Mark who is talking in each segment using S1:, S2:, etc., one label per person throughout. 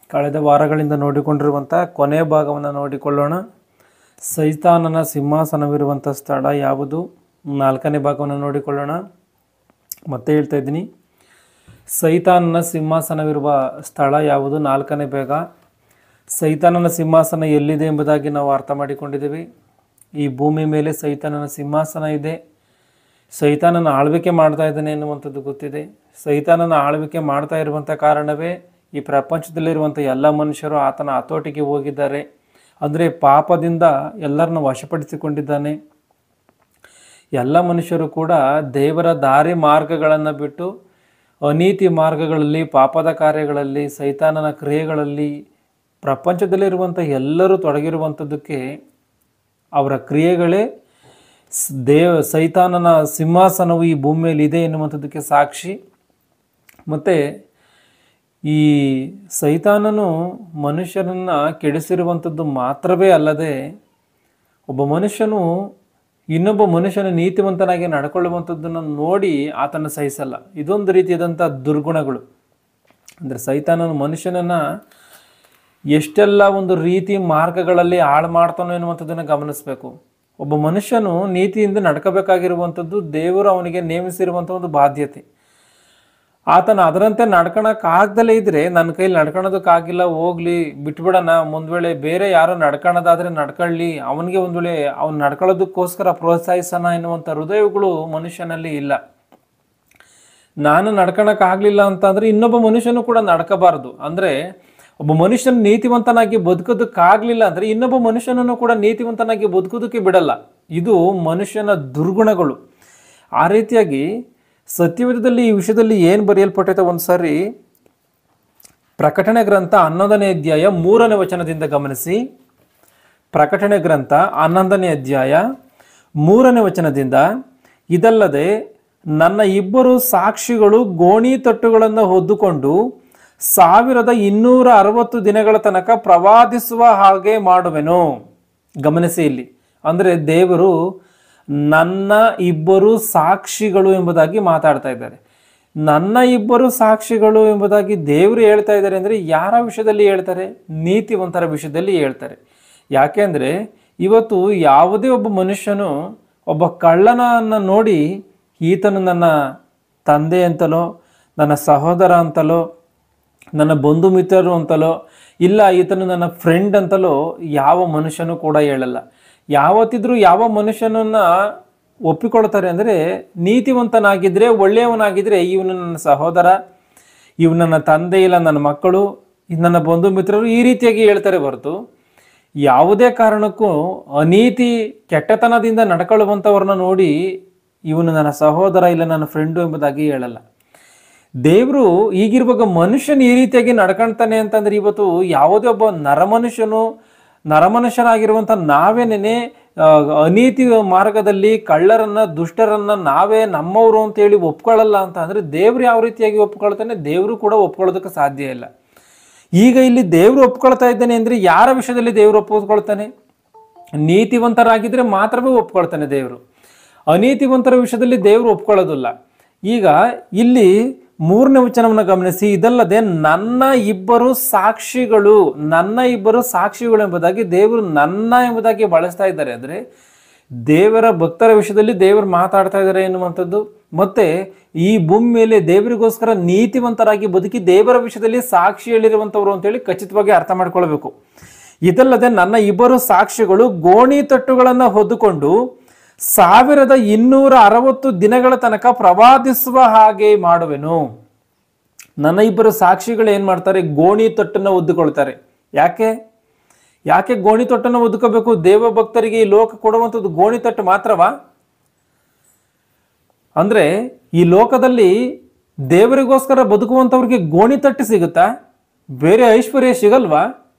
S1: ಕಳೆದ ವಾರಗಳಿಂದ ನೋಡಿಕೊಂಡಿರುವಂಥ ಕೊನೆಯ ಭಾಗವನ್ನು ನೋಡಿಕೊಳ್ಳೋಣ. ಸೈತಾನನ ಸಿಂಹಾಸನವಿರುವಂಥ ಸ್ಥಳ ಯಾವುದು? 4ನೇ ಭಾಗವನ್ನು ನೋಡಿಕೊಳ್ಳೋಣ. ಮತ್ತೆ ಹೇಳ್ತಾ ಇದ್ದೀನಿ, ಸೈತಾನನ ಸಿಂಹಾಸನವಿರುವ ಸ್ಥಳ ಯಾವುದು? 4ನೇ ಭಾಗ. ಸೈತಾನನ ಸಿಂಹಾಸನ ಎಲ್ಲಿದೆ ಎಂಬುದಾಗಿ ನಾವು ಅರ್ಥ ಮಾಡಿಕೊಂಡಿದ್ದೀವಿ. ಈ ಭೂಮಿ ಮೇಲೆ ಸೈತಾನನ ಸಿಂಹಾಸನ ಇದೆ. ಸೈತಾನನ ಆಳ್ವಿಕೆ ಮಾಡ್ತಾ ಇದ್ದಾನೆ ಎನ್ನುವಂಥದ್ದು ಗೊತ್ತಿದೆ. ಸೈತಾನನ ಆಳ್ವಿಕೆ ಮಾಡ್ತಾ ಇರುವಂಥ ಕಾರಣವೇ ಈ ಪ್ರಪಂಚದಲ್ಲಿರುವಂಥ ಎಲ್ಲ ಮನುಷ್ಯರು ಆತನ ಹತೋಟಿಗೆ ಹೋಗಿದ್ದಾರೆ. ಅಂದರೆ ಪಾಪದಿಂದ ಎಲ್ಲರನ್ನು ವಶಪಡಿಸಿಕೊಂಡಿದ್ದಾನೆ. ಎಲ್ಲ ಮನುಷ್ಯರು ಕೂಡ ದೇವರ ದಾರಿ ಮಾರ್ಗಗಳನ್ನು ಬಿಟ್ಟು ಅನೀತಿ ಮಾರ್ಗಗಳಲ್ಲಿ, ಪಾಪದ ಕಾರ್ಯಗಳಲ್ಲಿ, ಸೈತಾನನ ಕ್ರಿಯೆಗಳಲ್ಲಿ ಪ್ರಪಂಚದಲ್ಲಿರುವಂಥ ಎಲ್ಲರೂ ತೊಡಗಿರುವಂಥದ್ದಕ್ಕೆ ಅವರ ಕ್ರಿಯೆಗಳೇ ಸೈತಾನನ ಸಿಂಹಾಸನವು ಈ ಭೂಮಿಯಲ್ಲಿ ಇದೆ ಎನ್ನುವಂಥದ್ದಕ್ಕೆ ಸಾಕ್ಷಿ. ಮತ್ತು ಈ ಸೈತಾನನು ಮನುಷ್ಯನನ್ನು ಕೆಡಿಸಿರುವಂಥದ್ದು ಮಾತ್ರವೇ ಅಲ್ಲದೆ, ಒಬ್ಬ ಮನುಷ್ಯನು ಇನ್ನೊಬ್ಬ ಮನುಷ್ಯನ ನೀತಿವಂತನಾಗಿ ನಡ್ಕೊಳ್ಳುವಂಥದ್ದನ್ನು ನೋಡಿ ಆತನ ಸಹಿಸಲ್ಲ. ಇದೊಂದು ರೀತಿಯಾದಂಥ ದುರ್ಗುಣಗಳು. ಅಂದರೆ ಸೈತಾನನು ಮನುಷ್ಯನನ್ನು ಎಷ್ಟೆಲ್ಲ ಒಂದು ರೀತಿ ಮಾರ್ಗಗಳಲ್ಲಿ ಹಾಳು ಮಾಡ್ತಾನೋ ಎನ್ನುವಂಥದ್ದನ್ನು ಗಮನಿಸಬೇಕು. ಒಬ್ಬ ಮನುಷ್ಯನು ನೀತಿಯಿಂದ ನಡ್ಕೋಬೇಕಾಗಿರುವಂಥದ್ದು ದೇವರು ಅವನಿಗೆ ನೇಮಿಸಿರುವಂಥ ಒಂದು ಬಾಧ್ಯತೆ. ಆತನ ಅದರಂತೆ ನಡ್ಕೊಳಕ್ಕಾಗ್ದಲೇ ಇದ್ದರೆ, ನನ್ನ ಕೈಲಿ ನಡ್ಕೊಳೋದಕ್ಕಾಗಿಲ್ಲ, ಹೋಗ್ಲಿ ಬಿಟ್ಬಿಡೋಣ, ಒಂದು ವೇಳೆ ಬೇರೆ ಯಾರೋ ನಡ್ಕೊಳ್ಳೋದಾದರೆ ನಡ್ಕೊಳ್ಳಿ, ಅವನಿಗೆ ಒಂದು ವೇಳೆ ಅವ್ನು ನಡ್ಕೊಳ್ಳೋದಕ್ಕೋಸ್ಕರ ಪ್ರೋತ್ಸಾಹಿಸೋಣ ಎನ್ನುವಂಥ ಹೃದಯಗಳು ಮನುಷ್ಯನಲ್ಲಿ ಇಲ್ಲ. ನಾನು ನಡ್ಕೊಳಕ್ಕಾಗಲಿಲ್ಲ ಅಂತಂದರೆ ಇನ್ನೊಬ್ಬ ಮನುಷ್ಯನು ಕೂಡ ನಡ್ಕೋಬಾರ್ದು. ಅಂದರೆ ಒಬ್ಬ ಮನುಷ್ಯನ ನೀತಿವಂತನಾಗಿ ಬದುಕೋದಕ್ಕಾಗಲಿಲ್ಲ ಅಂದರೆ ಇನ್ನೊಬ್ಬ ಮನುಷ್ಯನನ್ನು ಕೂಡ ನೀತಿವಂತನಾಗಿ ಬದುಕೋದಕ್ಕೆ ಬಿಡಲ್ಲ. ಇದು ಮನುಷ್ಯನ ದುರ್ಗುಣಗಳು. ಆ ರೀತಿಯಾಗಿ ಸತ್ಯವೇದದಲ್ಲಿ ಈ ವಿಷಯದಲ್ಲಿ ಏನು ಬರೆಯಲ್ಪಟ್ಟೈತೆ ಒಂದು ಸಾರಿ ಪ್ರಕಟಣೆ ಗ್ರಂಥ 11ನೇ ಅಧ್ಯಾಯ 3ನೇ ವಚನದಿಂದ ಗಮನಿಸಿ. ಪ್ರಕಟಣೆ ಗ್ರಂಥ 11ನೇ ಅಧ್ಯಾಯ 3ನೇ ವಚನದಿಂದ, ಇದಲ್ಲದೆ ನನ್ನ 2 ಸಾಕ್ಷಿಗಳು ಗೋಣಿ ತಟ್ಟುಗಳನ್ನು ಹೊದ್ದುಕೊಂಡು 1260 ದಿನಗಳ ತನಕ ಪ್ರವಾದಿಸುವ ಹಾಗೆ ಮಾಡುವೆನು. ಗಮನಿಸಿ ಇಲ್ಲಿ, ಅಂದರೆ ದೇವರು ನನ್ನ 2 ಸಾಕ್ಷಿಗಳು ಎಂಬುದಾಗಿ ಮಾತಾಡ್ತಾ ಇದ್ದಾರೆ. ನನ್ನ 2 ಸಾಕ್ಷಿಗಳು ಎಂಬುದಾಗಿ ದೇವರು ಹೇಳ್ತಾ ಇದ್ದಾರೆ ಅಂದರೆ ಯಾರ ವಿಷಯದಲ್ಲಿ ಹೇಳ್ತಾರೆ? ನೀತಿವಂತರ ವಿಷಯದಲ್ಲಿ ಹೇಳ್ತಾರೆ. ಯಾಕೆಂದರೆ ಇವತ್ತು ಯಾವುದೇ ಒಬ್ಬ ಮನುಷ್ಯನು ಒಬ್ಬ ಕಳ್ಳನನ್ನು ನೋಡಿ ಈತನು ನನ್ನ ತಂದೆ ಅಂತಲೋ, ನನ್ನ ಸಹೋದರ ಅಂತಲೋ, ನನ್ನ ಬಂಧು ಮಿತ್ರರು ಅಂತಲೋ, ಇಲ್ಲ ಈತನು ನನ್ನ ಫ್ರೆಂಡ್ ಅಂತಲೋ ಯಾವ ಮನುಷ್ಯನೂ ಕೂಡ ಹೇಳಲ್ಲ. ಯಾವತ್ತಿದ್ರೂ ಯಾವ ಮನುಷ್ಯನನ್ನು ಒಪ್ಪಿಕೊಳ್ತಾರೆ ಅಂದರೆ ನೀತಿವಂತನಾಗಿದ್ದರೆ, ಒಳ್ಳೆಯವನಾಗಿದ್ದರೆ, ಇವನು ನನ್ನ ಸಹೋದರ, ಇವನು ನನ್ನ ತಂದೆ, ಇಲ್ಲ ನನ್ನ ಮಕ್ಕಳು, ನನ್ನ ಬಂಧು ಮಿತ್ರರು, ಈ ರೀತಿಯಾಗಿ ಹೇಳ್ತಾರೆ ಹೊರತು ಯಾವುದೇ ಕಾರಣಕ್ಕೂ ಅನೀತಿ ಕೆಟ್ಟತನದಿಂದ ನಡ್ಕೊಳ್ಳುವಂಥವ್ರನ್ನ ನೋಡಿ ಇವನು ನನ್ನ ಸಹೋದರ, ಇಲ್ಲ ನನ್ನ ಫ್ರೆಂಡು ಎಂಬುದಾಗಿ ಹೇಳಲ್ಲ. ದೇವರು ಈಗಿರುವಾಗ ಮನುಷ್ಯನು ಈ ರೀತಿಯಾಗಿ ನಡ್ಕೊಳ್ತಾನೆ ಅಂತಂದ್ರೆ ಇವತ್ತು ಯಾವುದೇ ಒಬ್ಬ ನರಮನುಷ್ಯನಾಗಿರುವಂಥ ನಾವೇನೇ ಅನೀತಿ ಮಾರ್ಗದಲ್ಲಿ ಕಳ್ಳರನ್ನ, ದುಷ್ಟರನ್ನ ನಾವೇ ನಮ್ಮವರು ಅಂತೇಳಿ ಒಪ್ಕೊಳ್ಳಲ್ಲ ಅಂತ ಅಂದರೆ ದೇವರು ಯಾವ ರೀತಿಯಾಗಿ ಒಪ್ಕೊಳ್ತಾನೆ? ದೇವರು ಕೂಡ ಒಪ್ಕೊಳ್ಳೋದಕ್ಕೆ ಸಾಧ್ಯ ಇಲ್ಲ. ಈಗ ಇಲ್ಲಿ ದೇವರು ಒಪ್ಕೊಳ್ತಾ ಇದ್ದಾನೆ ಅಂದರೆ ಯಾರ ವಿಷಯದಲ್ಲಿ ದೇವರು ಒಪ್ಕೊಳ್ತಾನೆ? ನೀತಿವಂತರಾಗಿದ್ದರೆ ಮಾತ್ರವೇ ಒಪ್ಕೊಳ್ತಾನೆ ದೇವರು. ಅನೀತಿವಂತರ ವಿಷಯದಲ್ಲಿ ದೇವರು ಒಪ್ಕೊಳ್ಳೋದಿಲ್ಲ. ಈಗ ಇಲ್ಲಿ 3ನೇ ವಚನವನ್ನು ಗಮನಿಸಿ, ಇದಲ್ಲದೆ ನನ್ನ 2 ಸಾಕ್ಷಿಗಳು, ನನ್ನ 2 ಸಾಕ್ಷಿಗಳು ಎಂಬುದಾಗಿ ದೇವರು ನನ್ನ ಎಂಬುದಾಗಿ ಬಳಸ್ತಾ ಇದ್ದಾರೆ. ಅಂದರೆ ದೇವರ ಭಕ್ತರ ವಿಷಯದಲ್ಲಿ ದೇವರು ಮಾತಾಡ್ತಾ ಇದ್ದಾರೆ ಎನ್ನುವಂಥದ್ದು. ಮತ್ತೆ ಈ ಭೂಮಿ ಮೇಲೆ ದೇವರಿಗೋಸ್ಕರ ನೀತಿವಂತರಾಗಿ ಬದುಕಿ ದೇವರ ವಿಷಯದಲ್ಲಿ ಸಾಕ್ಷಿ ಹೇಳಿರುವಂಥವ್ರು ಅಂತೇಳಿ ಖಚಿತವಾಗಿ ಅರ್ಥ ಮಾಡ್ಕೊಳ್ಬೇಕು. ಇದಲ್ಲದೆ ನನ್ನ 2 ಸಾಕ್ಷಿಗಳು ಗೋಣಿ ತಟ್ಟುಗಳನ್ನು ಹೊದ್ದುಕೊಂಡು 1260 ದಿನಗಳ ತನಕ ಪ್ರವಾದಿಸುವ ಹಾಗೆ ಮಾಡುವೆನು. ನನ್ನ 2 ಸಾಕ್ಷಿಗಳು ಏನು ಮಾಡ್ತಾರೆ? ಗೋಣಿ ತಟ್ಟನ್ನು ಒದ್ದುಕೊಳ್ತಾರೆ. ಯಾಕೆ ಗೋಣಿ ತಟ್ಟನ್ನು ಒದ್ದುಕೋಬೇಕು? ದೇವ ಭಕ್ತರಿಗೆ ಈ ಲೋಕ ಕೊಡುವಂಥದ್ದು ಗೋಣಿ ತಟ್ಟು ಮಾತ್ರವಾ? ಅಂದರೆ ಈ ಲೋಕದಲ್ಲಿ ದೇವರಿಗೋಸ್ಕರ ಬದುಕುವಂಥವ್ರಿಗೆ ಗೋಣಿ ತಟ್ಟು ಸಿಗುತ್ತಾ? ಬೇರೆ ಐಶ್ವರ್ಯ ಸಿಗಲ್ವಾ?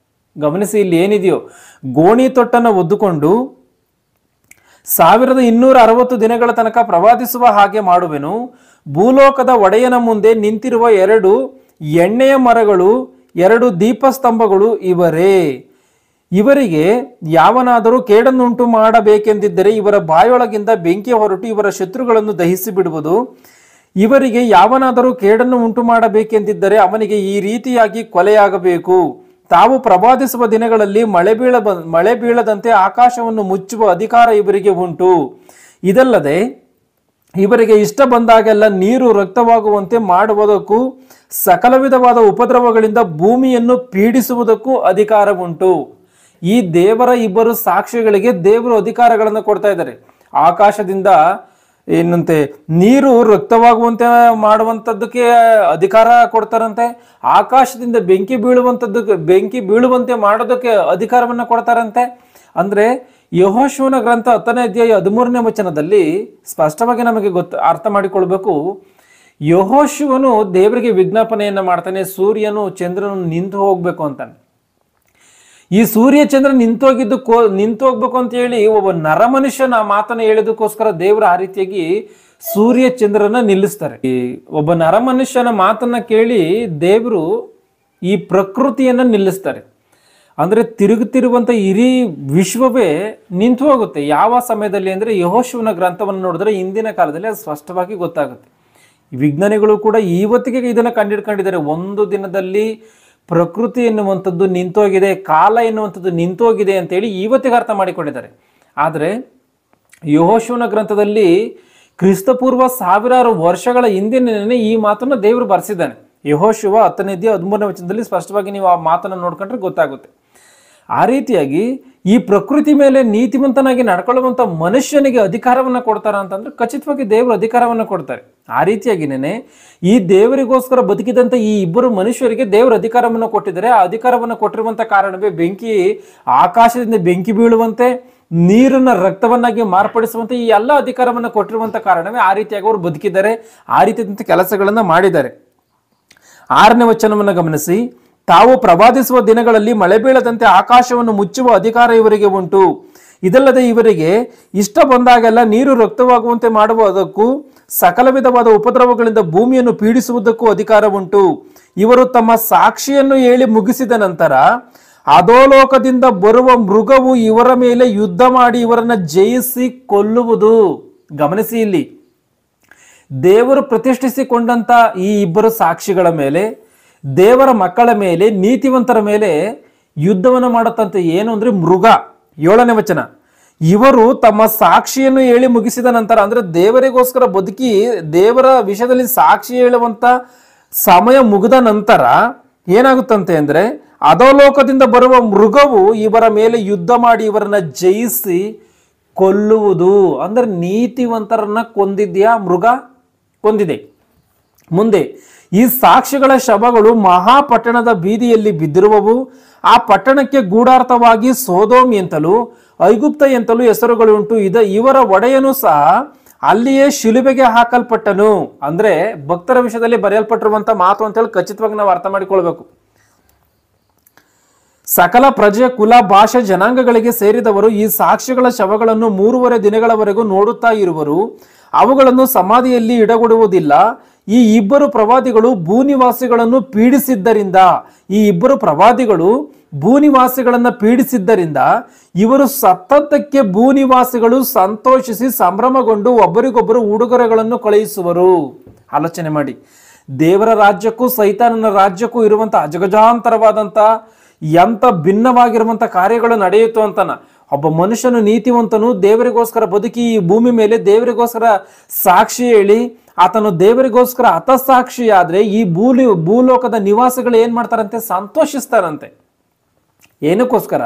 S1: ಗಮನಿಸಿ, ಇಲ್ಲಿ ಏನಿದೆಯೋ ಗೋಣಿ ತೊಟ್ಟನ್ನು ಒದ್ದುಕೊಂಡು 1260 ದಿನಗಳ ತನಕ ಪ್ರವಾದಿಸುವ ಹಾಗೆ ಮಾಡುವೆನು. ಭೂಲೋಕದ ಒಡೆಯನ ಮುಂದೆ ನಿಂತಿರುವ 2 ಎಣ್ಣೆಯ ಮರಗಳು, 2 ದೀಪಸ್ತಂಭಗಳು ಇವರೇ. ಇವರಿಗೆ ಯಾವನಾದರೂ ಕೇಡನ್ನುಂಟು ಮಾಡಬೇಕೆಂದಿದ್ದರೆ ಇವರ ಬಾಯೊಳಗಿಂದ ಬೆಂಕಿ ಹೊರಟು ಇವರ ಶತ್ರುಗಳನ್ನು ದಹಿಸಿ ಬಿಡುವುದು. ಇವರಿಗೆ ಯಾವನಾದರೂ ಕೇಡನ್ನು ಉಂಟು ಮಾಡಬೇಕೆಂದಿದ್ದರೆ ಅವನಿಗೆ ಈ ರೀತಿಯಾಗಿ ಕೊಲೆಯಾಗಬೇಕು. ತಾವು ಪ್ರವಾದಿಸುವ ದಿನಗಳಲ್ಲಿ ಮಳೆ ಬೀಳದಂತೆ ಆಕಾಶವನ್ನು ಮುಚ್ಚುವ ಅಧಿಕಾರ ಇವರಿಗೆ ಉಂಟು. ಇದಲ್ಲದೆ ಇವರಿಗೆ ಇಷ್ಟ ಬಂದಾಗೆಲ್ಲ ನೀರು ರಕ್ತವಾಗುವಂತೆ ಮಾಡುವುದಕ್ಕೂ ಸಕಲ ವಿಧವಾದ ಉಪದ್ರವಗಳಿಂದ ಭೂಮಿಯನ್ನು ಪೀಡಿಸುವುದಕ್ಕೂ ಅಧಿಕಾರ ಉಂಟು. ಈ ದೇವರ ಇಬ್ಬರು ಸಾಕ್ಷಿಗಳಿಗೆ ದೇವರು ಅಧಿಕಾರಗಳನ್ನು ಕೊಡ್ತಾ ಇದ್ದಾರೆ. ಆಕಾಶದಿಂದ ಏನಂತೆ ನೀರು ರಕ್ತವಾಗುವಂತೆ ಮಾಡುವಂಥದ್ದಕ್ಕೆ ಅಧಿಕಾರ ಕೊಡ್ತಾರಂತೆ. ಆಕಾಶದಿಂದ ಬೆಂಕಿ ಬೀಳುವಂತೆ ಮಾಡೋದಕ್ಕೆ ಅಧಿಕಾರವನ್ನು ಕೊಡ್ತಾರಂತೆ. ಅಂದ್ರೆ ಯೆಹೋಶುವನ ಗ್ರಂಥ 10ನೇ ಅಧ್ಯಾಯ 13ನೇ ವಚನದಲ್ಲಿ ಸ್ಪಷ್ಟವಾಗಿ ನಮಗೆ ಅರ್ಥ ಮಾಡಿಕೊಳ್ಬೇಕು. ಯೆಹೋಶುವನು ದೇವರಿಗೆ ವಿಜ್ಞಾಪನೆಯನ್ನ ಮಾಡ್ತಾನೆ, ಸೂರ್ಯನು ಚಂದ್ರನು ನಿಂತು ಹೋಗ್ಬೇಕು ಅಂತಾನೆ. ಈ ಸೂರ್ಯ ಚಂದ್ರ ನಿಂತು ಹೋಗ್ಬೇಕು ಅಂತ ಹೇಳಿ ಒಬ್ಬ ನರಮನುಷ್ಯನ ಮಾತನ್ನ ಹೇಳಿದಕ್ಕೋಸ್ಕರ ದೇವರು ಆ ರೀತಿಯಾಗಿ ಸೂರ್ಯ ಚಂದ್ರನ ನಿಲ್ಲಿಸ್ತಾರೆ. ಈ ಒಬ್ಬ ನರಮನುಷ್ಯನ ಮಾತನ್ನ ಕೇಳಿ ದೇವರು ಈ ಪ್ರಕೃತಿಯನ್ನ ನಿಲ್ಲಿಸ್ತಾರೆ. ಅಂದ್ರೆ ತಿರುಗುತ್ತಿರುವಂತ ಇಡೀ ವಿಶ್ವವೇ ನಿಂತು ಹೋಗುತ್ತೆ. ಯಾವ ಸಮಯದಲ್ಲಿ ಅಂದ್ರೆ ಯೆಹೋಶುವನ ಗ್ರಂಥವನ್ನು ನೋಡಿದ್ರೆ ಇಂದಿನ ಕಾಲದಲ್ಲಿ ಅದು ಸ್ಪಷ್ಟವಾಗಿ ಗೊತ್ತಾಗುತ್ತೆ. ವಿಜ್ಞಾನಿಗಳು ಕೂಡ ಇವತ್ತಿಗೆ ಇದನ್ನ ಕಂಡಿಡ್ಕೊಂಡಿದ್ದಾರೆ. ಒಂದು ದಿನದಲ್ಲಿ ಪ್ರಕೃತಿ ಎನ್ನುವಂಥದ್ದು ನಿಂತೋಗಿದೆ, ಕಾಲ ಎನ್ನುವಂಥದ್ದು ನಿಂತೋಗಿದೆ ಅಂತೇಳಿ ಇವತ್ತಿಗೆ ಅರ್ಥ ಮಾಡಿಕೊಂಡಿದ್ದಾರೆ. ಆದರೆ ಯೆಹೋಶುವನ ಗ್ರಂಥದಲ್ಲಿ ಕ್ರಿಸ್ತಪೂರ್ವ 1000 ವರ್ಷಗಳ ಹಿಂದಿನ ಈ ಮಾತನ್ನು ದೇವರು ಬರೆಸಿದ್ದಾನೆ. ಯೆಹೋಶುವ 10ನೇ ಅಧ್ಯಾಯ 13ನೇ ವಚನದಲ್ಲಿ ಸ್ಪಷ್ಟವಾಗಿ ನೀವು ಆ ಮಾತನ್ನು ನೋಡ್ಕೊಂಡ್ರೆ ಗೊತ್ತಾಗುತ್ತೆ. ಆ ರೀತಿಯಾಗಿ ಈ ಪ್ರಕೃತಿ ಮೇಲೆ ನೀತಿವಂತನಾಗಿ ನಡ್ಕೊಳ್ಳುವಂತ ಮನುಷ್ಯನಿಗೆ ಅಧಿಕಾರವನ್ನ ಕೊಡ್ತಾರ ಅಂತಂದ್ರೆ ಖಚಿತವಾಗಿ ದೇವರು ಅಧಿಕಾರವನ್ನ ಕೊಡ್ತಾರೆ. ಆ ರೀತಿಯಾಗಿನೇ ಈ ದೇವರಿಗೋಸ್ಕರ ಬದುಕಿದಂತ ಈ ಇಬ್ಬರು ಮನುಷ್ಯರಿಗೆ ದೇವರು ಅಧಿಕಾರವನ್ನು ಕೊಟ್ಟಿದ್ದಾರೆ. ಆ ಅಧಿಕಾರವನ್ನು ಕೊಟ್ಟಿರುವಂತ ಕಾರಣವೇ ಆಕಾಶದಿಂದ ಬೆಂಕಿ ಬೀಳುವಂತೆ, ನೀರನ್ನ ರಕ್ತವನ್ನಾಗಿ ಮಾರ್ಪಡಿಸುವಂತೆ ಈ ಎಲ್ಲ ಅಧಿಕಾರವನ್ನು ಕೊಟ್ಟಿರುವಂತ ಕಾರಣವೇ ಆ ರೀತಿಯಾಗಿ ಅವರು ಬದುಕಿದ್ದಾರೆ, ಆ ರೀತಿಯಾದಂಥ ಕೆಲಸಗಳನ್ನ ಮಾಡಿದ್ದಾರೆ. 6ನೇ ವಚನವನ್ನು ಗಮನಿಸಿ. ತಾವು ಪ್ರವಾದಿಸುವ ದಿನಗಳಲ್ಲಿ ಮಳೆ ಬೀಳದಂತೆ ಆಕಾಶವನ್ನು ಮುಚ್ಚುವ ಅಧಿಕಾರ ಇವರಿಗೆ ಉಂಟು. ಇದಲ್ಲದೆ ಇವರಿಗೆ ಇಷ್ಟ ಬಂದಾಗೆಲ್ಲ ನೀರು ರಕ್ತವಾಗುವಂತೆ ಮಾಡುವುದಕ್ಕೂ ಸಕಲ ವಿಧವಾದ ಉಪದ್ರವಗಳಿಂದ ಭೂಮಿಯನ್ನು ಪೀಡಿಸುವುದಕ್ಕೂ ಅಧಿಕಾರ ಉಂಟು. ಇವರು ತಮ್ಮ ಸಾಕ್ಷಿಯನ್ನು ಹೇಳಿ ಮುಗಿಸಿದ ನಂತರ ಅಧೋಲೋಕದಿಂದ ಬರುವ ಮೃಗವು ಇವರ ಮೇಲೆ ಯುದ್ಧ ಮಾಡಿ ಇವರನ್ನ ಜಯಿಸಿ ಕೊಲ್ಲುವುದು. ಗಮನಿಸಿ, ಇಲ್ಲಿ ದೇವರು ಪ್ರತಿಷ್ಠಿಸಿಕೊಂಡಂತ ಈ ಇಬ್ಬರು ಸಾಕ್ಷಿಗಳ ಮೇಲೆ, ದೇವರ ಮಕ್ಕಳ ಮೇಲೆ, ನೀತಿವಂತರ ಮೇಲೆ ಯುದ್ಧವನ್ನು ಮಾಡುತ್ತಂತೆ. ಏನು ಅಂದ್ರೆ ಮೃಗ. 7ನೇ ವಚನ. ಇವರು ತಮ್ಮ ಸಾಕ್ಷಿಯನ್ನು ಹೇಳಿ ಮುಗಿಸಿದ ನಂತರ, ಅಂದ್ರೆ ದೇವರಿಗೋಸ್ಕರ ಬದುಕಿ ದೇವರ ವಿಷಯದಲ್ಲಿ ಸಾಕ್ಷಿ ಹೇಳುವಂತ ಸಮಯ ಮುಗಿದ ನಂತರ ಏನಾಗುತ್ತಂತೆ ಅಂದ್ರೆ ಅಧೋಲೋಕದಿಂದ ಬರುವ ಮೃಗವು ಇವರ ಮೇಲೆ ಯುದ್ಧ ಮಾಡಿ ಇವರನ್ನ ಜಯಿಸಿ ಕೊಲ್ಲುವುದು. ಅಂದ್ರೆ ನೀತಿವಂತರನ್ನ ಕೊಂದಿದ್ಯಾ ಮೃಗ? ಕೊಂದಿದೆ. ಮುಂದೆ ಈ ಸಾಕ್ಷಿಗಳ ಶವಗಳು ಮಹಾಪಟ್ಟಣದ ಬೀದಿಯಲ್ಲಿ ಬಿದ್ದಿರುವವು. ಆ ಪಟ್ಟಣಕ್ಕೆ ಗೂಢಾರ್ಥವಾಗಿ ಸೋದೋಮ್ ಎಂತಲೂ ಐಗುಪ್ತ ಎಂತಲೂ ಹೆಸರುಗಳುಂಟು. ಇವರ ಒಡೆಯನು ಸಹ ಅಲ್ಲಿಯೇ ಶಿಲುಬೆಗೆ ಹಾಕಲ್ಪಟ್ಟನು. ಅಂದ್ರೆ ಭಕ್ತರ ವಿಷಯದಲ್ಲಿ ಬರೆಯಲ್ಪಟ್ಟಿರುವಂತ ಮಾತು ಅಂತ ಹೇಳಿ ಖಚಿತವಾಗಿ ನಾವು ಅರ್ಥ ಮಾಡಿಕೊಳ್ಬೇಕು. ಸಕಲ ಪ್ರಜೆ, ಕುಲ, ಭಾಷೆ, ಜನಾಂಗಗಳಿಗೆ ಸೇರಿದವರು ಈ ಸಾಕ್ಷಿಗಳ ಶವಗಳನ್ನು 3.5 ದಿನಗಳವರೆಗೂ ನೋಡುತ್ತಾ ಇರುವರು. ಅವುಗಳನ್ನು ಸಮಾಧಿಯಲ್ಲಿ ಇಡಗೊಡುವುದಿಲ್ಲ. ಈ ಇಬ್ಬರು ಪ್ರವಾದಿಗಳು ಭೂನಿವಾಸಿಗಳನ್ನು ಪೀಡಿಸಿದ್ದರಿಂದ, ಭೂನಿವಾಸಿಗಳನ್ನ ಪೀಡಿಸಿದ್ದರಿಂದ ಇವರು ಸತ್ತದ್ದಕ್ಕೆ ಭೂನಿವಾಸಿಗಳು ಸಂತೋಷಿಸಿ ಸಂಭ್ರಮಗೊಂಡು ಒಬ್ಬರಿಗೊಬ್ಬರು ಉಡುಗೊರೆಗಳನ್ನು ಕಳುಹಿಸುವರು. ಆಲೋಚನೆ ಮಾಡಿ, ದೇವರ ರಾಜ್ಯಕ್ಕೂ ಸೈತಾನನ ರಾಜ್ಯಕ್ಕೂ ಇರುವಂತ ಅಜಗಜಾಂತರವಾದಂತ ಎಂತ ಭಿನ್ನವಾಗಿರುವಂತ ಕಾರ್ಯಗಳು ನಡೆಯಿತು ಅಂತನ. ಒಬ್ಬ ಮನುಷ್ಯನು ನೀತಿವಂತನು ದೇವರಿಗೋಸ್ಕರ ಬದುಕಿ ಈ ಭೂಮಿ ಮೇಲೆ ದೇವರಿಗೋಸ್ಕರ ಸಾಕ್ಷಿ ಹೇಳಿ ಆತನು ದೇವರಿಗೋಸ್ಕರ ಹತಸಾಕ್ಷಿಯಾದ್ರೆ ಈ ಭೂಲೋಕದ ನಿವಾಸಿಗಳು ಏನ್ ಮಾಡ್ತಾರಂತೆ? ಸಂತೋಷಿಸ್ತಾರಂತೆ. ಏನಕ್ಕೋಸ್ಕರ?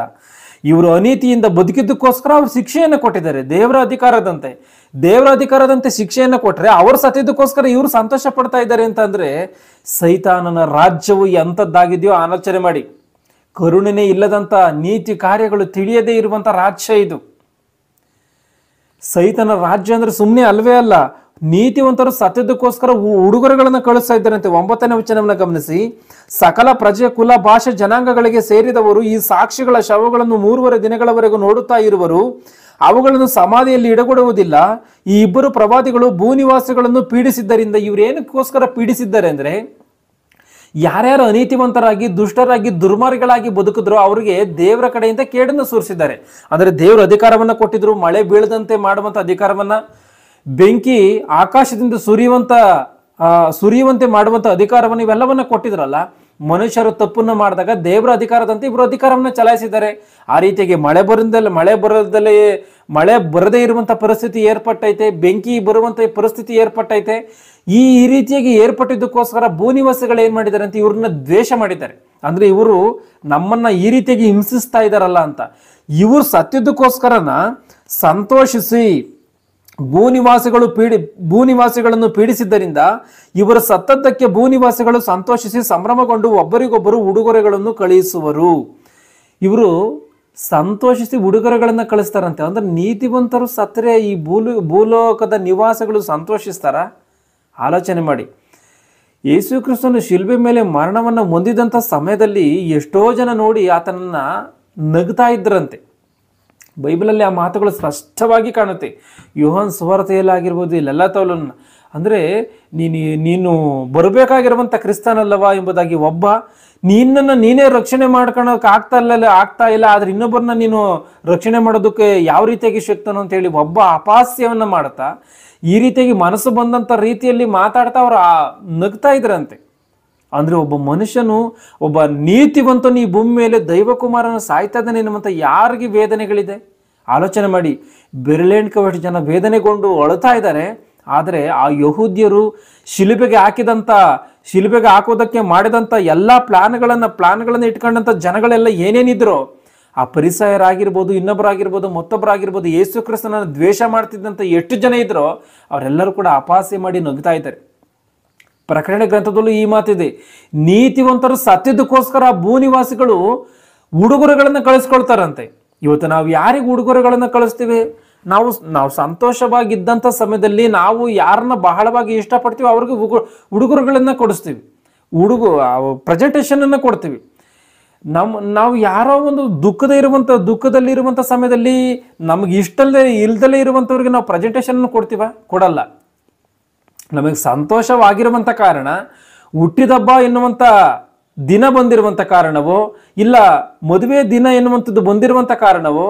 S1: ಇವರು ಅನೀತಿಯಿಂದ ಬದುಕಿದ್ದಕ್ಕೋಸ್ಕರ ಅವ್ರು ಶಿಕ್ಷೆಯನ್ನು ಕೊಟ್ಟಿದ್ದಾರೆ. ದೇವರ ಅಧಿಕಾರದಂತೆ ಶಿಕ್ಷೆಯನ್ನು ಕೊಟ್ರೆ ಅವ್ರು ಸತ್ತಿದ್ದಕ್ಕೋಸ್ಕರ ಇವರು ಸಂತೋಷ ಪಡ್ತಾ ಇದ್ದಾರೆ ಅಂತಂದ್ರೆ ಸೈತಾನನ ರಾಜ್ಯವು ಎಂತದ್ದಾಗಿದೆಯೋ ಆಲೋಚನೆ ಮಾಡಿ. ಕರುಣೆನೇ ಇಲ್ಲದಂತ ನೀತಿ ಕಾರ್ಯಗಳು ತಿಳಿಯದೇ ಇರುವಂತ ರಾಜ್ಯ ಇದು. ಸೈತನ ರಾಜ್ಯ ಅಂದ್ರೆ ಸುಮ್ಮನೆ ಅಲ್ವೇ ಅಲ್ಲ. ನೀತಿವಂತರು ಸತ್ಯದಕ್ಕೋಸ್ಕರ ಉಡುಗೊರೆಗಳನ್ನು ಕಳಿಸ್ತಾ ಇದ್ದಾರಂತೆ. 9ನೇ ವಚನವನ್ನು ಗಮನಿಸಿ. ಸಕಲ ಪ್ರಜೆ, ಕುಲ, ಭಾಷೆ, ಜನಾಂಗಗಳಿಗೆ ಸೇರಿದವರು ಈ ಸಾಕ್ಷಿಗಳ ಶವಗಳನ್ನು 3.5 ದಿನಗಳವರೆಗೂ ನೋಡುತ್ತಾ ಇರುವರು. ಅವುಗಳನ್ನು ಸಮಾಧಿಯಲ್ಲಿ ಇಡಗೊಡುವುದಿಲ್ಲ. ಈ ಇಬ್ಬರು ಪ್ರವಾದಿಗಳು ಭೂನಿವಾಸಿಗಳನ್ನು ಪೀಡಿಸಿದ್ದರಿಂದ, ಇವ್ರು ಏನಕ್ಕೋಸ್ಕರ ಪೀಡಿಸಿದ್ದಾರೆ ಅಂದ್ರೆ ಯಾರ್ಯಾರು ಅನೀತಿವಂತರಾಗಿ, ದುಷ್ಟರಾಗಿ, ದುರ್ಮಾರ್ಗಗಳಾಗಿ ಬದುಕಿದ್ರು ಅವರಿಗೆ ದೇವರ ಕಡೆಯಿಂದ ಕೇಡನ್ನು ಸುರಿಸಿದ್ದಾರೆ. ಅಂದ್ರೆ ದೇವರು ಅಧಿಕಾರವನ್ನ ಕೊಟ್ಟಿದ್ರು, ಮಳೆ ಬೀಳದಂತೆ ಮಾಡುವಂತ ಅಧಿಕಾರವನ್ನ, ಬೆಂಕಿ ಆಕಾಶದಿಂದ ಸುರಿಯುವಂತ ಸುರಿಯುವಂತೆ ಮಾಡುವಂಥ ಅಧಿಕಾರವನ್ನು ಇವೆಲ್ಲವನ್ನ ಕೊಟ್ಟಿದ್ರಲ್ಲ. ಮನುಷ್ಯರು ತಪ್ಪನ್ನು ಮಾಡಿದಾಗ ದೇವರ ಅಧಿಕಾರದಂತೆ ಇವರು ಅಧಿಕಾರವನ್ನು ಚಲಾಯಿಸಿದ್ದಾರೆ. ಆ ರೀತಿಯಾಗಿ ಮಳೆ ಬರದೇ ಇರುವಂಥ ಪರಿಸ್ಥಿತಿ ಏರ್ಪಟ್ಟೈತೆ, ಬೆಂಕಿ ಬರುವಂಥ ಪರಿಸ್ಥಿತಿ ಏರ್ಪಟ್ಟೈತೆ. ಈ ರೀತಿಯಾಗಿ ಏರ್ಪಟ್ಟಿದ್ದಕ್ಕೋಸ್ಕರ ಭೂನಿವಾಸಿಗಳು ಏನ್ ಮಾಡಿದ್ದಾರೆ ಅಂತ ಇವ್ರನ್ನ ದ್ವೇಷ ಮಾಡಿದ್ದಾರೆ. ಅಂದ್ರೆ ಇವರು ನಮ್ಮನ್ನ ಈ ರೀತಿಯಾಗಿ ಹಿಂಸಿಸ್ತಾ ಇದ್ದಾರಲ್ಲ ಅಂತ ಇವರು ಸತ್ಯದಕ್ಕೋಸ್ಕರನ ಸಂತೋಷಿಸಿ ಭೂನಿವಾಸಿಗಳನ್ನು ಪೀಡಿಸಿದ್ದರಿಂದ ಇವರ ಸತ್ತದ್ದಕ್ಕೆ ಭೂನಿವಾಸಿಗಳು ಸಂತೋಷಿಸಿ ಸಂಭ್ರಮಗೊಂಡು ಒಬ್ಬರಿಗೊಬ್ಬರು ಉಡುಗೊರೆಗಳನ್ನು ಕಳುಹಿಸುವರು. ಇವರು ಸಂತೋಷಿಸಿ ಉಡುಗೊರೆಗಳನ್ನ ಕಳಿಸ್ತಾರಂತೆ. ಅಂದ್ರೆ ನೀತಿವಂತರು ಸತ್ತರೆ ಈ ಭೂಲೋಕದ ನಿವಾಸಿಗಳು ಸಂತೋಷಿಸ್ತಾರ? ಆಲೋಚನೆ ಮಾಡಿ. ಯೇಸು ಕ್ರಿಸ್ತನು ಶಿಲ್ಬೆ ಮೇಲೆ ಮರಣವನ್ನು ಹೊಂದಿದಂಥ ಸಮಯದಲ್ಲಿ ಎಷ್ಟೋ ಜನ ನೋಡಿ ಆತನನ್ನ ನಗ್ತಾ ಇದ್ರಂತೆ. ಬೈಬಲಲ್ಲಿ ಆ ಮಾತುಗಳು ಸ್ಪಷ್ಟವಾಗಿ ಕಾಣುತ್ತೆ. ಯೋಹಾನ್ ಸುವಾರ್ತೆಯಲ್ಲಾಗಿರ್ಬೋದು, ಇಲ್ಲೆಲ್ಲ ತೋಲನ್ನ ಅಂದರೆ ನೀನು ಬರಬೇಕಾಗಿರುವಂಥ ಕ್ರಿಸ್ತನಲ್ಲವಾ ಎಂಬುದಾಗಿ, ಒಬ್ಬ ನಿನ್ನನ್ನು ನೀನೇ ರಕ್ಷಣೆ ಮಾಡ್ಕೊಳಕ್ಕೆ ಆಗ್ತಾ ಇಲ್ಲ ಆದ್ರೆ ಇನ್ನೊಬ್ಬರನ್ನ ನೀನು ರಕ್ಷಣೆ ಮಾಡೋದಕ್ಕೆ ಯಾವ ರೀತಿಯಾಗಿ ಶಕ್ತನು ಅಂತ ಹೇಳಿ ಒಬ್ಬ ಅಪಹಾಸ್ಯವನ್ನ ಮಾಡ್ತಾ ಈ ರೀತಿಯಾಗಿ ಮನಸ್ಸು ಬಂದಂಥ ರೀತಿಯಲ್ಲಿ ಮಾತಾಡ್ತಾ ಅವ್ರು ನಗ್ತಾ ಇದ್ರಂತೆ. ಅಂದ್ರೆ ಒಬ್ಬ ಮನುಷ್ಯನು, ಒಬ್ಬ ನೀತಿವಂತನು ಈ ಭೂಮಿ ಮೇಲೆ ದೈವಕುಮಾರನು ಸಾಯ್ತಾ ಇದ್ದಾನೆ ಎನ್ನುವಂಥ ಯಾರಿಗೆ ವೇದನೆಗಳಿದೆ? ಆಲೋಚನೆ ಮಾಡಿ. ಬೆರಳೆಣ್ಕವಷ್ಟು ಜನ ವೇದನೆಗೊಂಡು ಅಳುತ್ತಾ ಇದ್ದಾರೆ. ಆದರೆ ಆ ಯಹೂದ್ಯರು ಶಿಲುಬೆಗೆ ಹಾಕೋದಕ್ಕೆ ಮಾಡಿದಂಥ ಎಲ್ಲ ಪ್ಲಾನ್ಗಳನ್ನ ಇಟ್ಕೊಂಡಂಥ ಜನಗಳೆಲ್ಲ ಏನೇನಿದ್ರು, ಆ ಪರಿಸಯರಾಗಿರ್ಬೋದು, ಇನ್ನೊಬ್ಬರಾಗಿರ್ಬೋದು, ಮತ್ತೊಬ್ಬರಾಗಿರ್ಬೋದು, ಯೇಸು ಕ್ರಿಸ್ತನನ್ನು ದ್ವೇಷ ಮಾಡ್ತಿದ್ದಂಥ ಎಷ್ಟು ಜನ ಇದ್ರೋ ಅವರೆಲ್ಲರೂ ಕೂಡ ಅಪಹಾಸ್ಯ ಮಾಡಿ ನಗ್ತಾ ಇದ್ದಾರೆ. ಪ್ರಕಟಣೆ ಗ್ರಂಥದಲ್ಲೂ ಈ ಮಾತಿದೆ, ನೀತಿವಂತರು ಸತ್ಯದಕ್ಕೋಸ್ಕರ ಭೂನಿವಾಸಿಗಳು ಉಡುಗೊರೆಗಳನ್ನು ಕಳಿಸ್ಕೊಳ್ತಾರಂತೆ. ಇವತ್ತು ನಾವು ಯಾರಿಗೆ ಉಡುಗೊರೆಗಳನ್ನು ಕಳಿಸ್ತೀವಿ? ನಾವು ಸಂತೋಷವಾಗಿದ್ದಂಥ ಸಮಯದಲ್ಲಿ ನಾವು ಯಾರನ್ನ ಬಹಳವಾಗಿ ಇಷ್ಟಪಡ್ತೀವಿ ಅವ್ರಿಗೆ ಉಡುಗೊರೆಗಳನ್ನ ಕೊಡಿಸ್ತೀವಿ, ಪ್ರೆಸೆಂಟೇಷನ್ ಅನ್ನ ಕೊಡ್ತೀವಿ. ನಾವು ಯಾರೋ ಒಂದು ದುಃಖದಲ್ಲಿರುವಂಥ ಸಮಯದಲ್ಲಿ ನಮಗೆ ಇಲ್ದಲೇ ಇರುವಂಥವ್ರಿಗೆ ನಾವು ಪ್ರೆಸೆಂಟೇಷನ್ ಕೊಡ್ತೀವ? ಕೊಡಲ್ಲ. ನಮಗೆ ಸಂತೋಷವಾಗಿರುವಂಥ ಕಾರಣ, ಹುಟ್ಟಿದಬ್ಬ ಎನ್ನುವಂಥ ದಿನ ಬಂದಿರುವಂಥ ಕಾರಣವೋ, ಇಲ್ಲ ಮದುವೆ ದಿನ ಎನ್ನುವಂಥದ್ದು ಬಂದಿರುವಂಥ ಕಾರಣವೋ,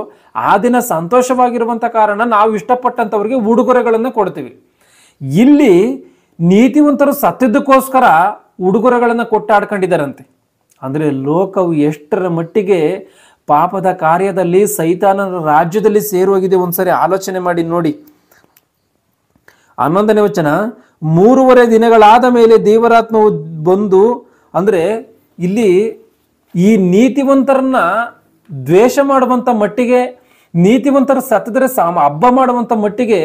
S1: ಆ ದಿನ ಸಂತೋಷವಾಗಿರುವಂಥ ಕಾರಣ ನಾವು ಇಷ್ಟಪಟ್ಟಂಥವ್ರಿಗೆ ಉಡುಗೊರೆಗಳನ್ನು ಕೊಡ್ತೀವಿ. ಇಲ್ಲಿ ನೀತಿವಂತರು ಸತ್ಯದಕ್ಕೋಸ್ಕರ ಉಡುಗೊರೆಗಳನ್ನು ಕೊಟ್ಟಾಡ್ಕೊಂಡಿದ್ದಾರಂತೆ. ಅಂದರೆ ಲೋಕವು ಎಷ್ಟರ ಮಟ್ಟಿಗೆ ಪಾಪದ ಕಾರ್ಯದಲ್ಲಿ ಸೈತಾನನ ರಾಜ್ಯದಲ್ಲಿ ಸೇರುವಾಗಿದೆ ಒಂದ್ಸರಿ ಆಲೋಚನೆ ಮಾಡಿ ನೋಡಿ. 11ನೇ ವಚನ, 3 ದಿನಗಳಾದ ಮೇಲೆ ದೇವರಾತ್ಮವು ಬಂದು, ಅಂದ್ರೆ ಇಲ್ಲಿ ಈ ನೀತಿವಂತರನ್ನ ದ್ವೇಷ ಮಾಡುವಂಥ ಮಟ್ಟಿಗೆ, ನೀತಿವಂತರ ಸತ್ತದರೆ ಹಬ್ಬ ಮಾಡುವಂಥ ಮಟ್ಟಿಗೆ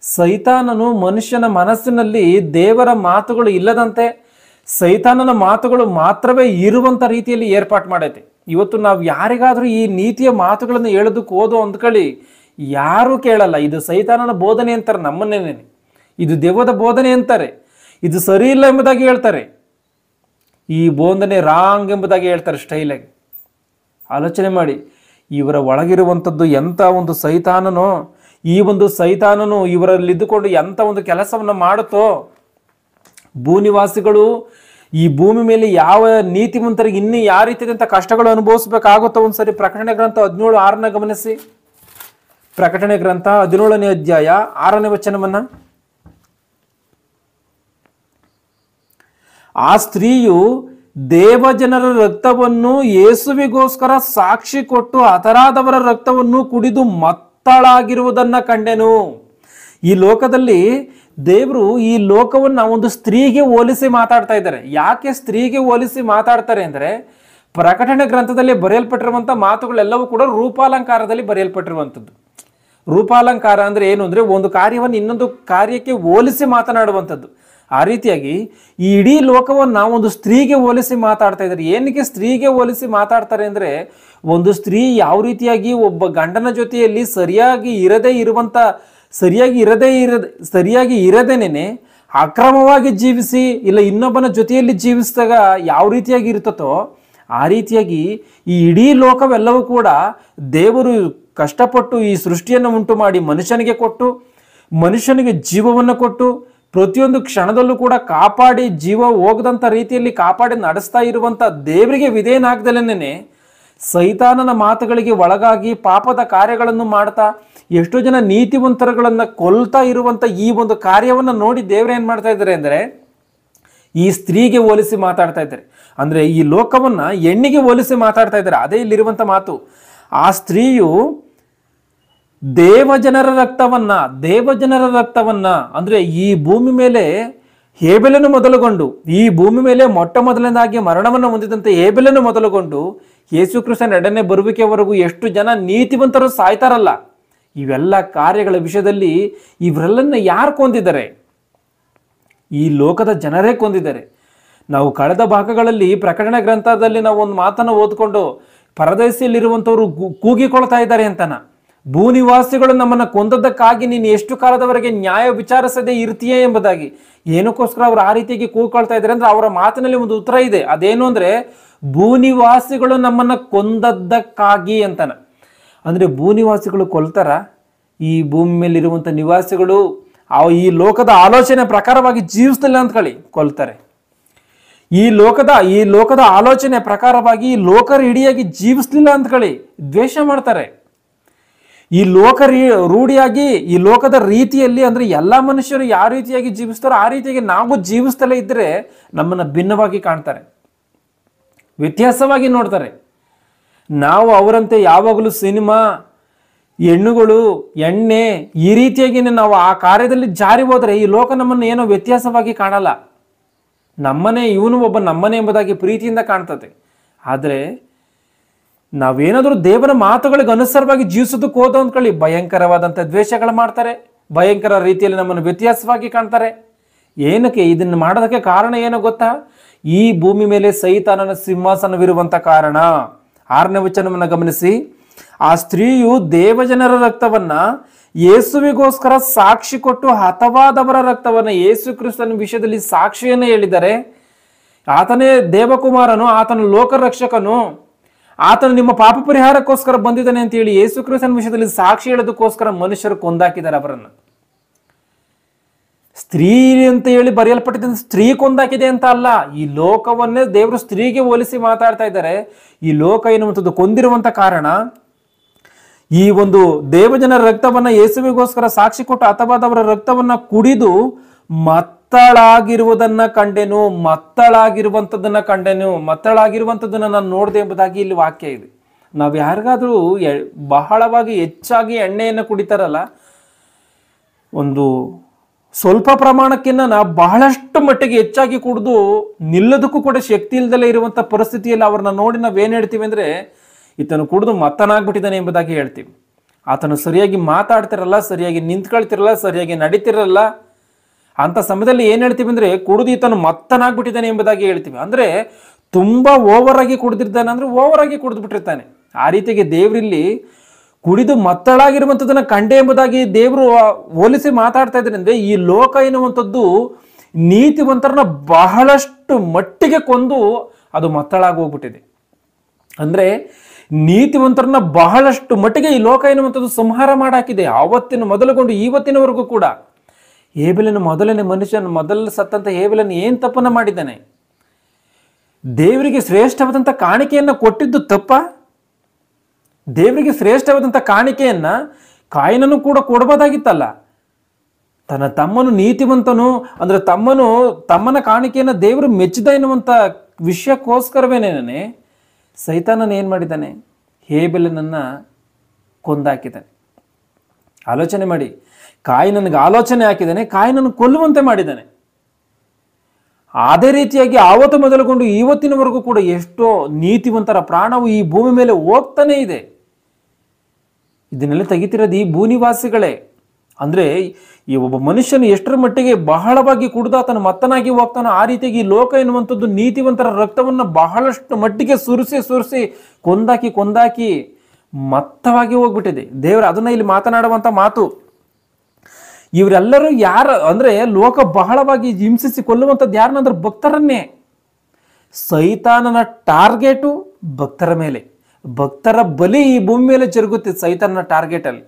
S1: ಸೈತಾನನು ಮನುಷ್ಯನ ಮನಸ್ಸಿನಲ್ಲಿ ದೇವರ ಮಾತುಗಳು ಇಲ್ಲದಂತೆ ಸೈತಾನನ ಮಾತುಗಳು ಮಾತ್ರವೇ ಇರುವಂಥ ರೀತಿಯಲ್ಲಿ ಏರ್ಪಾಟ್ ಮಾಡೈತೆ. ಇವತ್ತು ನಾವು ಯಾರಿಗಾದ್ರೂ ಈ ನೀತಿಯ ಮಾತುಗಳನ್ನು ಹೇಳೋದಕ್ಕೆ ಹೋದೋ ಅಂದ್ಕೊಳ್ಳಿ, ಯಾರೂ ಕೇಳಲ್ಲ. ಇದು ಸೈತಾನನ ಬೋಧನೆ ಅಂತಾರೆ, ನಮ್ಮನ್ನೇನೆ ಇದು ದೆವ್ವದ ಬೋಧನೆ ಅಂತಾರೆ, ಇದು ಸರಿ ಇಲ್ಲ ಎಂಬುದಾಗಿ ಹೇಳ್ತಾರೆ, ಈ ಬೋಧನೆ ರಾಂಗ್ ಎಂಬುದಾಗಿ ಹೇಳ್ತಾರೆ ಸ್ಟೈಲಾಗಿ. ಆಲೋಚನೆ ಮಾಡಿ, ಇವರ ಒಳಗಿರುವಂಥದ್ದು ಎಂಥ ಒಂದು ಸೈತಾನನೋ, ಈ ಒಂದು ಸೈತಾನನು ಇವರಲ್ಲಿದ್ದುಕೊಂಡು ಎಂಥ ಒಂದು ಕೆಲಸವನ್ನು ಮಾಡುತ್ತೋ. ಭೂನಿವಾಸಿಗಳು ಈ ಭೂಮಿ ಮೇಲೆ ಯಾವ ನೀತಿವಂತರಿಗೆ ಇನ್ನೂ ಯಾವ ರೀತಿಯಾದಂಥ ಕಷ್ಟಗಳು ಅನುಭವಿಸ್ಬೇಕಾಗುತ್ತೋ ಒಂದ್ಸರಿ ಪ್ರಕಟಣೆ ಗ್ರಂಥ 17:6 ಗಮನಿಸಿ. ಪ್ರಕಟಣೆ ಗ್ರಂಥ 17ನೇ ಅಧ್ಯಾಯ 6ನೇ ವಚನವನ್ನ, ಆ ಸ್ತ್ರೀಯು ದೇವಜನರ ರಕ್ತವನ್ನು ಯೇಸುವಿಗೋಸ್ಕರ ಸಾಕ್ಷಿ ಕೊಟ್ಟು ಹತರಾದವರ ರಕ್ತವನ್ನು ಕುಡಿದು ಮತ್ತಳಾಗಿರುವುದನ್ನ ಕಂಡೆನು. ಈ ಲೋಕದಲ್ಲಿ ದೇವರು ಈ ಲೋಕವನ್ನ ಒಂದು ಸ್ತ್ರೀಗೆ ಹೋಲಿಸಿ ಮಾತಾಡ್ತಾ ಇದ್ದಾರೆ. ಯಾಕೆ ಸ್ತ್ರೀಗೆ ಹೋಲಿಸಿ ಮಾತಾಡ್ತಾರೆ ಅಂದ್ರೆ, ಪ್ರಕಟಣೆ ಗ್ರಂಥದಲ್ಲಿ ಬರೆಯಲ್ಪಟ್ಟಿರುವಂಥ ಮಾತುಗಳೆಲ್ಲವೂ ಕೂಡ ರೂಪಾಲಂಕಾರದಲ್ಲಿ ಬರೆಯಲ್ಪಟ್ಟಿರುವಂಥದ್ದು. ರೂಪಾಲಂಕಾರ ಅಂದ್ರೆ ಏನು ಅಂದ್ರೆ, ಒಂದು ಕಾರ್ಯವನ್ನು ಇನ್ನೊಂದು ಕಾರ್ಯಕ್ಕೆ ಹೋಲಿಸಿ ಮಾತನಾಡುವಂಥದ್ದು. ಆ ರೀತಿಯಾಗಿ ಈ ಇಡೀ ಲೋಕವನ್ನು ಒಂದು ಸ್ತ್ರೀಗೆ ಹೋಲಿಸಿ ಮಾತಾಡ್ತಾ ಇದ್ದಾರೆ. ಏನಕ್ಕೆ ಸ್ತ್ರೀಗೆ ಹೋಲಿಸಿ ಮಾತಾಡ್ತಾರೆ ಅಂದ್ರೆ, ಒಂದು ಸ್ತ್ರೀ ಯಾವ ರೀತಿಯಾಗಿ ಒಬ್ಬ ಗಂಡನ ಜೊತೆಯಲ್ಲಿ ಸರಿಯಾಗಿ ಇರದೇನೆ ಅಕ್ರಮವಾಗಿ ಜೀವಿಸಿ, ಇಲ್ಲ ಇನ್ನೊಬ್ಬನ ಜೊತೆಯಲ್ಲಿ ಜೀವಿಸಿದಾಗ ಯಾವ ರೀತಿಯಾಗಿ ಇರ್ತತೋ ಆ ರೀತಿಯಾಗಿ ಈ ಇಡೀ ಲೋಕವೆಲ್ಲವೂ ಕೂಡ ದೇವರು ಕಷ್ಟಪಟ್ಟು ಈ ಸೃಷ್ಟಿಯನ್ನು ಉಂಟು ಮಾಡಿ ಮನುಷ್ಯನಿಗೆ ಜೀವವನ್ನು ಕೊಟ್ಟು ಪ್ರತಿಯೊಂದು ಕ್ಷಣದಲ್ಲೂ ಕೂಡ ಕಾಪಾಡಿ, ಜೀವ ಹೋಗದಂಥ ರೀತಿಯಲ್ಲಿ ಕಾಪಾಡಿ ನಡೆಸ್ತಾ ಇರುವಂಥ ದೇವರಿಗೆ ವಿಧೇಯನಾಗದಲೇನೆ ಸೈತಾನನ ಮಾತುಗಳಿಗೆ ಒಳಗಾಗಿ ಪಾಪದ ಕಾರ್ಯಗಳನ್ನು ಮಾಡ್ತಾ ಎಷ್ಟೋ ಜನ ನೀತಿವಂತರುಗಳನ್ನ ಕೊಲ್ತಾ ಇರುವಂಥ ಈ ಒಂದು ಕಾರ್ಯವನ್ನು ನೋಡಿ ದೇವರು ಏನ್ ಮಾಡ್ತಾ ಇದ್ದಾರೆ ಅಂದ್ರೆ, ಈ ಸ್ತ್ರೀಗೆ ಹೋಲಿಸಿ ಮಾತಾಡ್ತಾ ಇದ್ದಾರೆ. ಅಂದರೆ ಈ ಲೋಕವನ್ನ ಹೆಣ್ಣಿಗೆ ಹೋಲಿಸಿ ಮಾತಾಡ್ತಾ ಇದ್ದಾರೆ. ಅದೇ ಇಲ್ಲಿರುವಂಥ ಮಾತು. ಆ ಸ್ತ್ರೀಯು ದೇವಜನರ ರಕ್ತವನ್ನ ಅಂದ್ರೆ ಈ ಭೂಮಿ ಮೇಲೆ ಹೇಬೆಲನ್ನು ಮೊದಲುಗೊಂಡು, ಈ ಭೂಮಿ ಮೇಲೆ ಮೊಟ್ಟ ಮೊದಲನೇದಾಗಿ ಮರಣವನ್ನು ಹೊಂದಿದಂತೆ ಹೇಬೆಲನ್ನು ಮೊದಲುಗೊಂಡು ಯೇಸು ಕ್ರಿಸ್ತನ ಎರಡನೇ ಬರುವಿಕೆವರೆಗೂ ಎಷ್ಟು ಜನ ನೀತಿವಂತರು ಸಾಯ್ತಾರಲ್ಲ, ಇವೆಲ್ಲ ಕಾರ್ಯಗಳ ವಿಷಯದಲ್ಲಿ ಇವರೆಲ್ಲನ್ನ ಯಾರು ಕೊಂದಿದ್ದಾರೆ? ಈ ಲೋಕದ ಜನರೇ ಕೊಂದಿದ್ದಾರೆ. ನಾವು ಕಳೆದ ಭಾಗಗಳಲ್ಲಿ ಪ್ರಕಟಣೆ ಗ್ರಂಥದಲ್ಲಿ ನಾವು ಒಂದು ಮಾತನ್ನು ಓದ್ಕೊಂಡು ಪರದೇಶಿಯಲ್ಲಿರುವಂಥವ್ರು ಕೂಗಿಕೊಳ್ತಾ ಇದ್ದಾರೆ ಅಂತನ. ಭೂನಿವಾಸಿಗಳು ನಮ್ಮನ್ನು ಕೊಂದದ್ದಕ್ಕಾಗಿ ನೀನು ಎಷ್ಟು ಕಾಲದವರೆಗೆ ನ್ಯಾಯ ವಿಚಾರಿಸದೆ ಇರ್ತೀಯೇ ಎಂಬುದಾಗಿ. ಏನಕ್ಕೋಸ್ಕರ ಅವರು ಆ ರೀತಿಯಾಗಿ ಕೂಗ್ಕೊಳ್ತಾ ಇದ್ದಾರೆ ಅಂದ್ರೆ ಅವರ ಮಾತಿನಲ್ಲಿ ಒಂದು ಉತ್ತರ ಇದೆ. ಅದೇನು ಅಂದ್ರೆ ಭೂನಿವಾಸಿಗಳು ನಮ್ಮನ್ನ ಕೊಂದದ್ದಕ್ಕಾಗಿ ಅಂತನ. ಅಂದ್ರೆ ಭೂನಿವಾಸಿಗಳು ಕೊಲ್ತಾರ? ಈ ಭೂಮಿ ಮೇಲಿರುವಂಥ ನಿವಾಸಿಗಳು ಈ ಲೋಕದ ಆಲೋಚನೆ ಪ್ರಕಾರವಾಗಿ ಜೀವಿಸ್ತಿಲ್ಲ ಅಂದ್ಕೊಳ್ಳಿ, ಕೊಲ್ತಾರೆ. ಈ ಲೋಕದ ಆಲೋಚನೆ ಪ್ರಕಾರವಾಗಿ ಈ ಲೋಕ ಇಡಿಯಾಗಿ ಜೀವಿಸ್ಲಿಲ್ಲ ಅಂದ್ಕೊಳ್ಳಿ, ದ್ವೇಷ ಮಾಡ್ತಾರೆ. ಈ ರೂಢಿಯಾಗಿ ಈ ಲೋಕದ ರೀತಿಯಲ್ಲಿ ಅಂದ್ರೆ ಎಲ್ಲಾ ಮನುಷ್ಯರು ಯಾವ ರೀತಿಯಾಗಿ ಜೀವಿಸ್ತಾರೋ ಆ ರೀತಿಯಾಗಿ ನಾವು ಜೀವಿಸ್ತಲೇ ಇದ್ರೆ ನಮ್ಮನ್ನ ಭಿನ್ನವಾಗಿ ಕಾಣ್ತಾರೆ, ವ್ಯತ್ಯಾಸವಾಗಿ ನೋಡ್ತಾರೆ. ನಾವು ಅವರಂತೆ ಯಾವಾಗಲೂ ಸಿನಿಮಾ, ಹೆಣ್ಣುಗಳು, ಎಣ್ಣೆ ಈ ರೀತಿಯಾಗಿ ನಾವು ಆ ಕಾರ್ಯದಲ್ಲಿ ಜಾರಿ ಹೋದರೆ ಈ ಲೋಕ ನಮ್ಮನ್ನು ಏನೋ ವ್ಯತ್ಯಾಸವಾಗಿ ಕಾಣಲ್ಲ. ನಮ್ಮನೆ ಇವನು ಒಬ್ಬ ನಮ್ಮನೆ ಎಂಬುದಾಗಿ ಪ್ರೀತಿಯಿಂದ ಕಾಣ್ತದೆ. ಆದರೆ ನಾವೇನಾದರೂ ದೇವರ ಮಾತುಗಳಿಗೆ ಅನುಸಾರವಾಗಿ ಜೀವಿಸೋದಕ್ಕೆ ಹೋದ ಅಂದ್ಕೊಳ್ಳಿ, ಭಯಂಕರವಾದಂಥ ದ್ವೇಷಗಳು ಮಾಡ್ತಾರೆ, ಭಯಂಕರ ರೀತಿಯಲ್ಲಿ ನಮ್ಮನ್ನು ವ್ಯತ್ಯಾಸವಾಗಿ ಕಾಣ್ತಾರೆ. ಏನಕ್ಕೆ ಇದನ್ನು ಮಾಡೋದಕ್ಕೆ ಕಾರಣ ಏನೋ ಗೊತ್ತಾ? ಈ ಭೂಮಿ ಮೇಲೆ ಸೈತಾನನ ಸಿಂಹಾಸನವಿರುವಂಥ ಕಾರಣ. 6ನೇ ವಚನವನ್ನು ಗಮನಿಸಿ. ಆ ಸ್ತ್ರೀಯು ದೇವಜನರ ರಕ್ತವನ್ನ ಯೇಸುವಿಗೋಸ್ಕರ ಸಾಕ್ಷಿ ಕೊಟ್ಟು ಹತವಾದವರ ರಕ್ತವನ್ನ, ಯೇಸು ಕ್ರಿಸ್ತನ ವಿಷಯದಲ್ಲಿ ಸಾಕ್ಷಿಯನ್ನು ಹೇಳಿದ್ದಾರೆ. ಆತನೇ ದೇವಕುಮಾರನು, ಆತನು ಲೋಕರಕ್ಷಕನು, ಆತನು ನಿಮ್ಮ ಪಾಪ ಪರಿಹಾರಕ್ಕೋಸ್ಕರ ಬಂದಿದ್ದಾನೆ ಅಂತ ಹೇಳಿ ಯೇಸು ಕ್ರಿಸ್ತನ ವಿಷಯದಲ್ಲಿ ಸಾಕ್ಷಿ ಹೇಳೋದಕ್ಕೋಸ್ಕರ ಮನುಷ್ಯರು ಕೊಂದಾಕಿದ್ದಾರೆ ಅವರನ್ನು. ಸ್ತ್ರೀ ಅಂತ ಹೇಳಿ ಬರೆಯಲ್ಪಟ್ಟಿದ್ದ ಸ್ತ್ರೀ ಕೊಂದಾಕಿದೆ ಅಂತ ಅಲ್ಲ, ಈ ಲೋಕವನ್ನೇ ದೇವರು ಸ್ತ್ರೀಗೆ ಹೋಲಿಸಿ ಮಾತಾಡ್ತಾ ಇದ್ದಾರೆ. ಈ ಲೋಕ ಎನ್ನುವಂಥದ್ದು ಕೊಂದಿರುವಂತ ಕಾರಣ ಈ ಒಂದು ದೇವಜನರ ರಕ್ತವನ್ನ ಯೇಸುವಿಗೋಸ್ಕರ ಸಾಕ್ಷಿ ಕೊಟ್ಟು ಹತವಾದವರ ರಕ್ತವನ್ನ ಕುಡಿದು ಮತ್ತಳಾಗಿರುವುದನ್ನ ಕಂಡೆನು, ಮತ್ತಳಾಗಿರುವಂಥದ್ದನ್ನ ನಾನು ನೋಡಿದೆ ಎಂಬುದಾಗಿ ಇಲ್ಲಿ ವಾಕ್ಯ ಇದೆ. ನಾವು ಯಾರಿಗಾದ್ರೂ ಬಹಳವಾಗಿ ಹೆಚ್ಚಾಗಿ ಎಣ್ಣೆಯನ್ನು ಕುಡಿತಾರಲ್ಲ, ಒಂದು ಸ್ವಲ್ಪ ಪ್ರಮಾಣಕ್ಕಿಂತ ಬಹಳಷ್ಟು ಮಟ್ಟಿಗೆ ಹೆಚ್ಚಾಗಿ ಕುಡಿದು ನಿಲ್ಲದಕ್ಕೂ ಕೂಡ ಶಕ್ತಿ ಇಲ್ದಲೇ ಇರುವಂಥ ಪರಿಸ್ಥಿತಿಯಲ್ಲಿ ಅವ್ರನ್ನ ನೋಡಿ ನಾವೇನು ಹೇಳ್ತೀವಿ ಅಂದರೆ ಈತನು ಕುಡಿದು ಮತ್ತನಾಗ್ಬಿಟ್ಟಿದ್ದಾನೆ ಎಂಬುದಾಗಿ ಹೇಳ್ತೀವಿ. ಆತನು ಸರಿಯಾಗಿ ಮಾತಾಡ್ತಿರಲ್ಲ, ಸರಿಯಾಗಿ ನಿಂತ್ಕೊಳ್ತಿರಲ್ಲ, ಸರಿಯಾಗಿ ನಡೀತಿರಲ್ಲ. ಅಂಥ ಸಮಯದಲ್ಲಿ ಏನು ಹೇಳ್ತೀವಿ ಅಂದರೆ ಕುಡಿದು ಈತನು ಮತ್ತನಾಗ್ಬಿಟ್ಟಿದ್ದಾನೆ ಎಂಬುದಾಗಿ ಹೇಳ್ತೀವಿ. ಅಂದರೆ ತುಂಬ ಓವರ್ ಆಗಿ ಕುಡಿದಿರ್ತಾನೆ ಅಂದರೆ ಓವರ್ ಆಗಿ ಕುಡಿದು ಬಿಟ್ಟಿರ್ತಾನೆ. ಆ ರೀತಿಯಾಗಿ ದೇವರಲ್ಲಿ ಕುಡಿದು ಮತ್ತಳಾಗಿರುವಂಥದ್ದನ್ನ ಕಂಡೆ ಎಂಬುದಾಗಿ ದೇವರು ಹೋಲಿಸಿ ಮಾತಾಡ್ತಾ ಇದ್ದಾರೆ. ಅಂದರೆ ಈ ಲೋಕ ಎನ್ನುವಂಥದ್ದು ನೀತಿವಂತರನ್ನ ಬಹಳಷ್ಟು ಮಟ್ಟಿಗೆ ಕೊಂದು ಅದು ಮತ್ತಳಾಗಿ ಹೋಗ್ಬಿಟ್ಟಿದೆ. ಅಂದರೆ ನೀತಿವಂತರನ್ನ ಬಹಳಷ್ಟು ಮಟ್ಟಿಗೆ ಈ ಲೋಕ ಎನ್ನುವಂಥದ್ದು ಸಂಹಾರ ಮಾಡಾಕಿದೆ. ಆವತ್ತಿನ ಮೊದಲುಗೊಂಡು ಇವತ್ತಿನವರೆಗೂ ಕೂಡ ಹೇಬೆಲನು ಮೊದಲು ಸತ್ತಂತ ಹೇಬೆಲನು ಏನು ತಪ್ಪನ್ನ ಮಾಡಿದ್ದಾನೆ? ದೇವರಿಗೆ ಶ್ರೇಷ್ಠವಾದಂಥ ಕಾಣಿಕೆಯನ್ನು ಕೊಟ್ಟಿದ್ದು ತಪ್ಪ? ದೇವರಿಗೆ ಶ್ರೇಷ್ಠವಾದಂಥ ಕಾಣಿಕೆಯನ್ನ ಕಾಯಿನನು ಕೂಡ ಕೊಡಬಹುದಾಗಿತ್ತಲ್ಲ. ತನ್ನ ತಮ್ಮನು ನೀತಿವಂತನು ಅಂದ್ರೆ ತಮ್ಮನ ಕಾಣಿಕೆಯನ್ನ ದೇವರು ಮೆಚ್ಚಿದ ಎನ್ನುವಂಥ ವಿಷಯಕ್ಕೋಸ್ಕರವೇನೇನೆ ಸೈತಾನನ ಏನು ಮಾಡಿದ್ದಾನೆ? ಹೇಬೆಲನನ್ನ ಕೊಂದಾಕಿದ್ದಾನೆ. ಆಲೋಚನೆ ಮಾಡಿ, ಕಾಯಿನನಿಗೆ ಆಲೋಚನೆ ಹಾಕಿದ್ದಾನೆ, ಕಾಯಿನನ್ನು ಕೊಲ್ಲುವಂತೆ ಮಾಡಿದ್ದಾನೆ. ಅದೇ ರೀತಿಯಾಗಿ ಆವತ್ತು ಮೊದಲುಗೊಂಡು ಇವತ್ತಿನವರೆಗೂ ಕೂಡ ಎಷ್ಟೋ ನೀತಿವಂತರ ಪ್ರಾಣವು ಈ ಭೂಮಿ ಮೇಲೆ ಹೋಗ್ತಾನೆ ಇದೆ. ಇದನ್ನೆಲ್ಲ ತೆಗಿತಿರೋದು ಈ ಭೂನಿವಾಸಿಗಳೇ. ಅಂದ್ರೆ ಈ ಒಬ್ಬ ಮನುಷ್ಯನು ಎಷ್ಟರ ಮಟ್ಟಿಗೆ ಬಹಳವಾಗಿ ಕುಡಿದು ಆತನು ಮತ್ತನಾಗಿ ಹೋಗ್ತಾನೋ ಆ ರೀತಿಯಾಗಿ ಈ ಲೋಕ ಎನ್ನುವಂಥದ್ದು ನೀತಿವಂತರ ರಕ್ತವನ್ನ ಬಹಳಷ್ಟು ಮಟ್ಟಿಗೆ ಸುರಿಸಿ ಕೊಂದಾಕಿ ಮತ್ತವಾಗಿ ಹೋಗ್ಬಿಟ್ಟಿದೆ. ದೇವರು ಅದನ್ನ ಇಲ್ಲಿ ಮಾತನಾಡುವಂತ ಮಾತು. ಇವರೆಲ್ಲರೂ ಅಂದ್ರೆ ಲೋಕ ಬಹಳವಾಗಿ ಹಿಂಸಿಸಿ ಕೊಲ್ಲುವಂಥದ್ದು ಯಾರನ್ನಂದ್ರೆ ಭಕ್ತರನ್ನೇ. ಸೈತಾನನ ಟಾರ್ಗೆಟು ಭಕ್ತರ ಮೇಲೆ, ಭಕ್ತರ ಬಲಿ ಈ ಭೂಮಿ ಮೇಲೆ ಜರುಗುತ್ತೆ. ಸೈತಾನನ ಟಾರ್ಗೆಟ್ ಅಲ್ಲಿ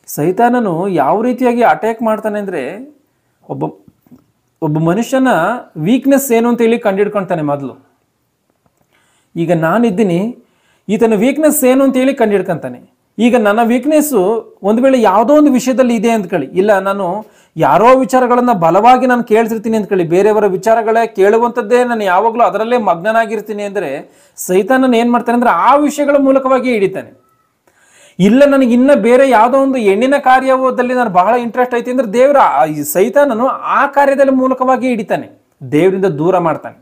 S1: ಸೈತಾನನು ಯಾವ ರೀತಿಯಾಗಿ ಅಟ್ಯಾಕ್ ಮಾಡ್ತಾನೆ ಅಂದ್ರೆ ಒಬ್ಬ ಮನುಷ್ಯನ ವೀಕ್ನೆಸ್ ಏನು ಅಂತ ಹೇಳಿ ಕಂಡಿಡ್ಕೊಳ್ತಾನೆ ಮೊದಲು. ಈಗ ನಾನಿದ್ದೀನಿ, ಈತನ ವೀಕ್ನೆಸ್ ಏನು ಅಂತ ಹೇಳಿ ಕಂಡಿಡ್ಕೊಂತಾನೆ. ಈಗ ನನ್ನ ವೀಕ್ನೆಸ್ಸು ಒಂದು ವೇಳೆ ಯಾವುದೋ ಒಂದು ವಿಷಯದಲ್ಲಿ ಇದೆ ಅಂದ್ಕೊಳ್ಳಿ, ಇಲ್ಲ ನಾನು ಯಾರೋ ವಿಚಾರಗಳನ್ನ ಬಲವಾಗಿ ನಾನು ಕೇಳ್ತಿರ್ತೀನಿ ಅಂದ್ಕೊಳ್ಳಿ, ಬೇರೆಯವರ ವಿಚಾರಗಳೇ ಕೇಳುವಂಥದ್ದೇ ನಾನು ಯಾವಾಗಲೂ ಅದರಲ್ಲೇ ಮಗ್ನನಾಗಿರ್ತೀನಿ ಅಂದರೆ ಸೈತಾನನ ಏನು ಮಾಡ್ತಾನೆ ಅಂದರೆ ಆ ವಿಷಯಗಳ ಮೂಲಕವಾಗಿ ಹಿಡಿತಾನೆ. ಇಲ್ಲ ನನಗೆ ಇನ್ನ ಬೇರೆ ಯಾವುದೋ ಒಂದು ಹೆಣ್ಣಿನ ಕಾರ್ಯದಲ್ಲಿ ನಾನು ಬಹಳ ಇಂಟ್ರೆಸ್ಟ್ ಐತಿ ಅಂದ್ರೆ ದೇವರ ಸೈತಾನನು ಆ ಕಾರ್ಯದಲ್ಲಿ ಮೂಲಕವಾಗಿ ಹಿಡಿತಾನೆ, ದೇವರಿಂದ ದೂರ ಮಾಡ್ತಾನೆ.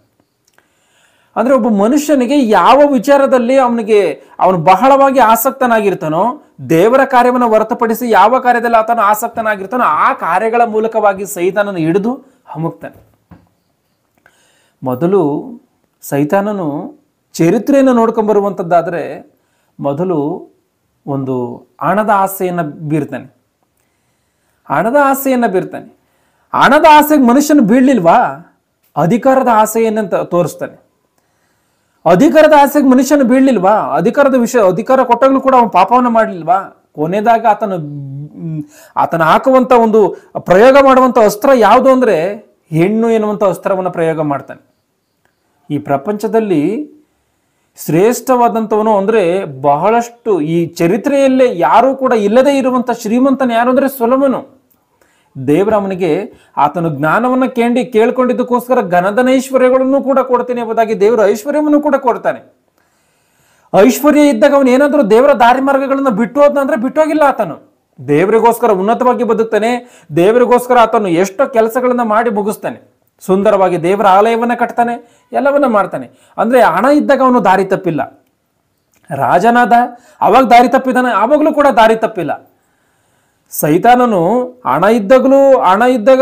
S1: ಅಂದ್ರೆ ಒಬ್ಬ ಮನುಷ್ಯನಿಗೆ ಯಾವ ವಿಚಾರದಲ್ಲಿ ಅವನು ಬಹಳವಾಗಿ ಆಸಕ್ತನಾಗಿರ್ತಾನೋ, ದೇವರ ಕಾರ್ಯವನ್ನು ಹೊರತುಪಡಿಸಿ ಯಾವ ಕಾರ್ಯದಲ್ಲಿ ಆತನು ಆಸಕ್ತನಾಗಿರ್ತಾನೋ ಆ ಕಾರ್ಯಗಳ ಮೂಲಕವಾಗಿ ಸೈತಾನನು ಹಿಡಿದು ಹಮುಕ್ತಾನೆ. ಮೊದಲು ಸೈತಾನನು ಚರಿತ್ರೆಯನ್ನು ನೋಡ್ಕೊಂಡ್ಬರುವಂಥದ್ದಾದರೆ ಮೊದಲು ಒಂದು ಹಣದ ಆಸೆಯನ್ನು ಬೀರ್ತಾನೆ. ಹಣದ ಆಸೆಗೆ ಮನುಷ್ಯನು ಬೀಳಲಿಲ್ವಾ, ಅಧಿಕಾರದ ಆಸೆಯನ್ನಂತ ತೋರಿಸ್ತಾನೆ. ಅಧಿಕಾರದ ಆಸೆಗೆ ಮನುಷ್ಯನು ಬೀಳಲಿಲ್ವಾ, ಅಧಿಕಾರ ಕೊಟ್ಟಾಗಲೂ ಕೂಡ ಅವನು ಪಾಪವನ್ನು ಮಾಡಲಿಲ್ವಾ. ಕೊನೆದಾಗ ಆತನ ಹಾಕುವಂತ ಒಂದು ಪ್ರಯೋಗ ಮಾಡುವಂತ ಅಸ್ತ್ರ ಯಾವುದು ಅಂದ್ರೆ ಹೆಣ್ಣು ಎನ್ನುವಂತ ಅಸ್ತ್ರವನ್ನು ಪ್ರಯೋಗ ಮಾಡ್ತಾನೆ. ಈ ಪ್ರಪಂಚದಲ್ಲಿ ಶ್ರೇಷ್ಠವಾದಂಥವನು ಅಂದ್ರೆ ಬಹಳಷ್ಟು ಈ ಚರಿತ್ರೆಯಲ್ಲೇ ಯಾರೂ ಕೂಡ ಇಲ್ಲದೆ ಇರುವಂತ ಶ್ರೀಮಂತನ ಯಾರು ಅಂದ್ರೆ ಸೊಲೊಮೋನು. ದೇವರ ಅವನಿಗೆ ಆತನು ಜ್ಞಾನವನ್ನ ಕೇಳ್ಕೊಂಡಿದ್ದಕ್ಕೋಸ್ಕರ ಘನಧನೈಶ್ವರ್ಯಗಳನ್ನು ಕೂಡ ಕೊಡ್ತೇನೆ ಎಂಬುದಾಗಿ ದೇವರ ಐಶ್ವರ್ಯವನ್ನು ಕೂಡ ಕೊಡ್ತಾನೆ. ಐಶ್ವರ್ಯ ಇದ್ದಾಗ ಅವನು ಏನಾದರೂ ದೇವರ ದಾರಿ ಮಾರ್ಗಗಳನ್ನ ಬಿಟ್ಟು ಹೋದ್ನಂದ್ರೆ ಬಿಟ್ಟೋಗಿಲ್ಲ. ಆತನು ದೇವರಿಗೋಸ್ಕರ ಉನ್ನತವಾಗಿ ಬದುಕ್ತಾನೆ. ದೇವರಿಗೋಸ್ಕರ ಆತನು ಎಷ್ಟೋ ಕೆಲಸಗಳನ್ನ ಮಾಡಿ ಮುಗಿಸ್ತಾನೆ. ಸುಂದರವಾಗಿ ದೇವರ ಆಲಯವನ್ನ ಕಟ್ತಾನೆ, ಎಲ್ಲವನ್ನ ಮಾಡ್ತಾನೆ. ಅಂದ್ರೆ ಹಣ ಇದ್ದಾಗ ಅವನು ದಾರಿ ತಪ್ಪಿಲ್ಲ. ರಾಜನಾದ ಅವಾಗ ದಾರಿ ತಪ್ಪಿದಾನೆ, ಆವಾಗಲೂ ಕೂಡ ದಾರಿ ತಪ್ಪಿಲ್ಲ. ಸೈತಾನನು ಹಣ ಇದ್ದಾಗ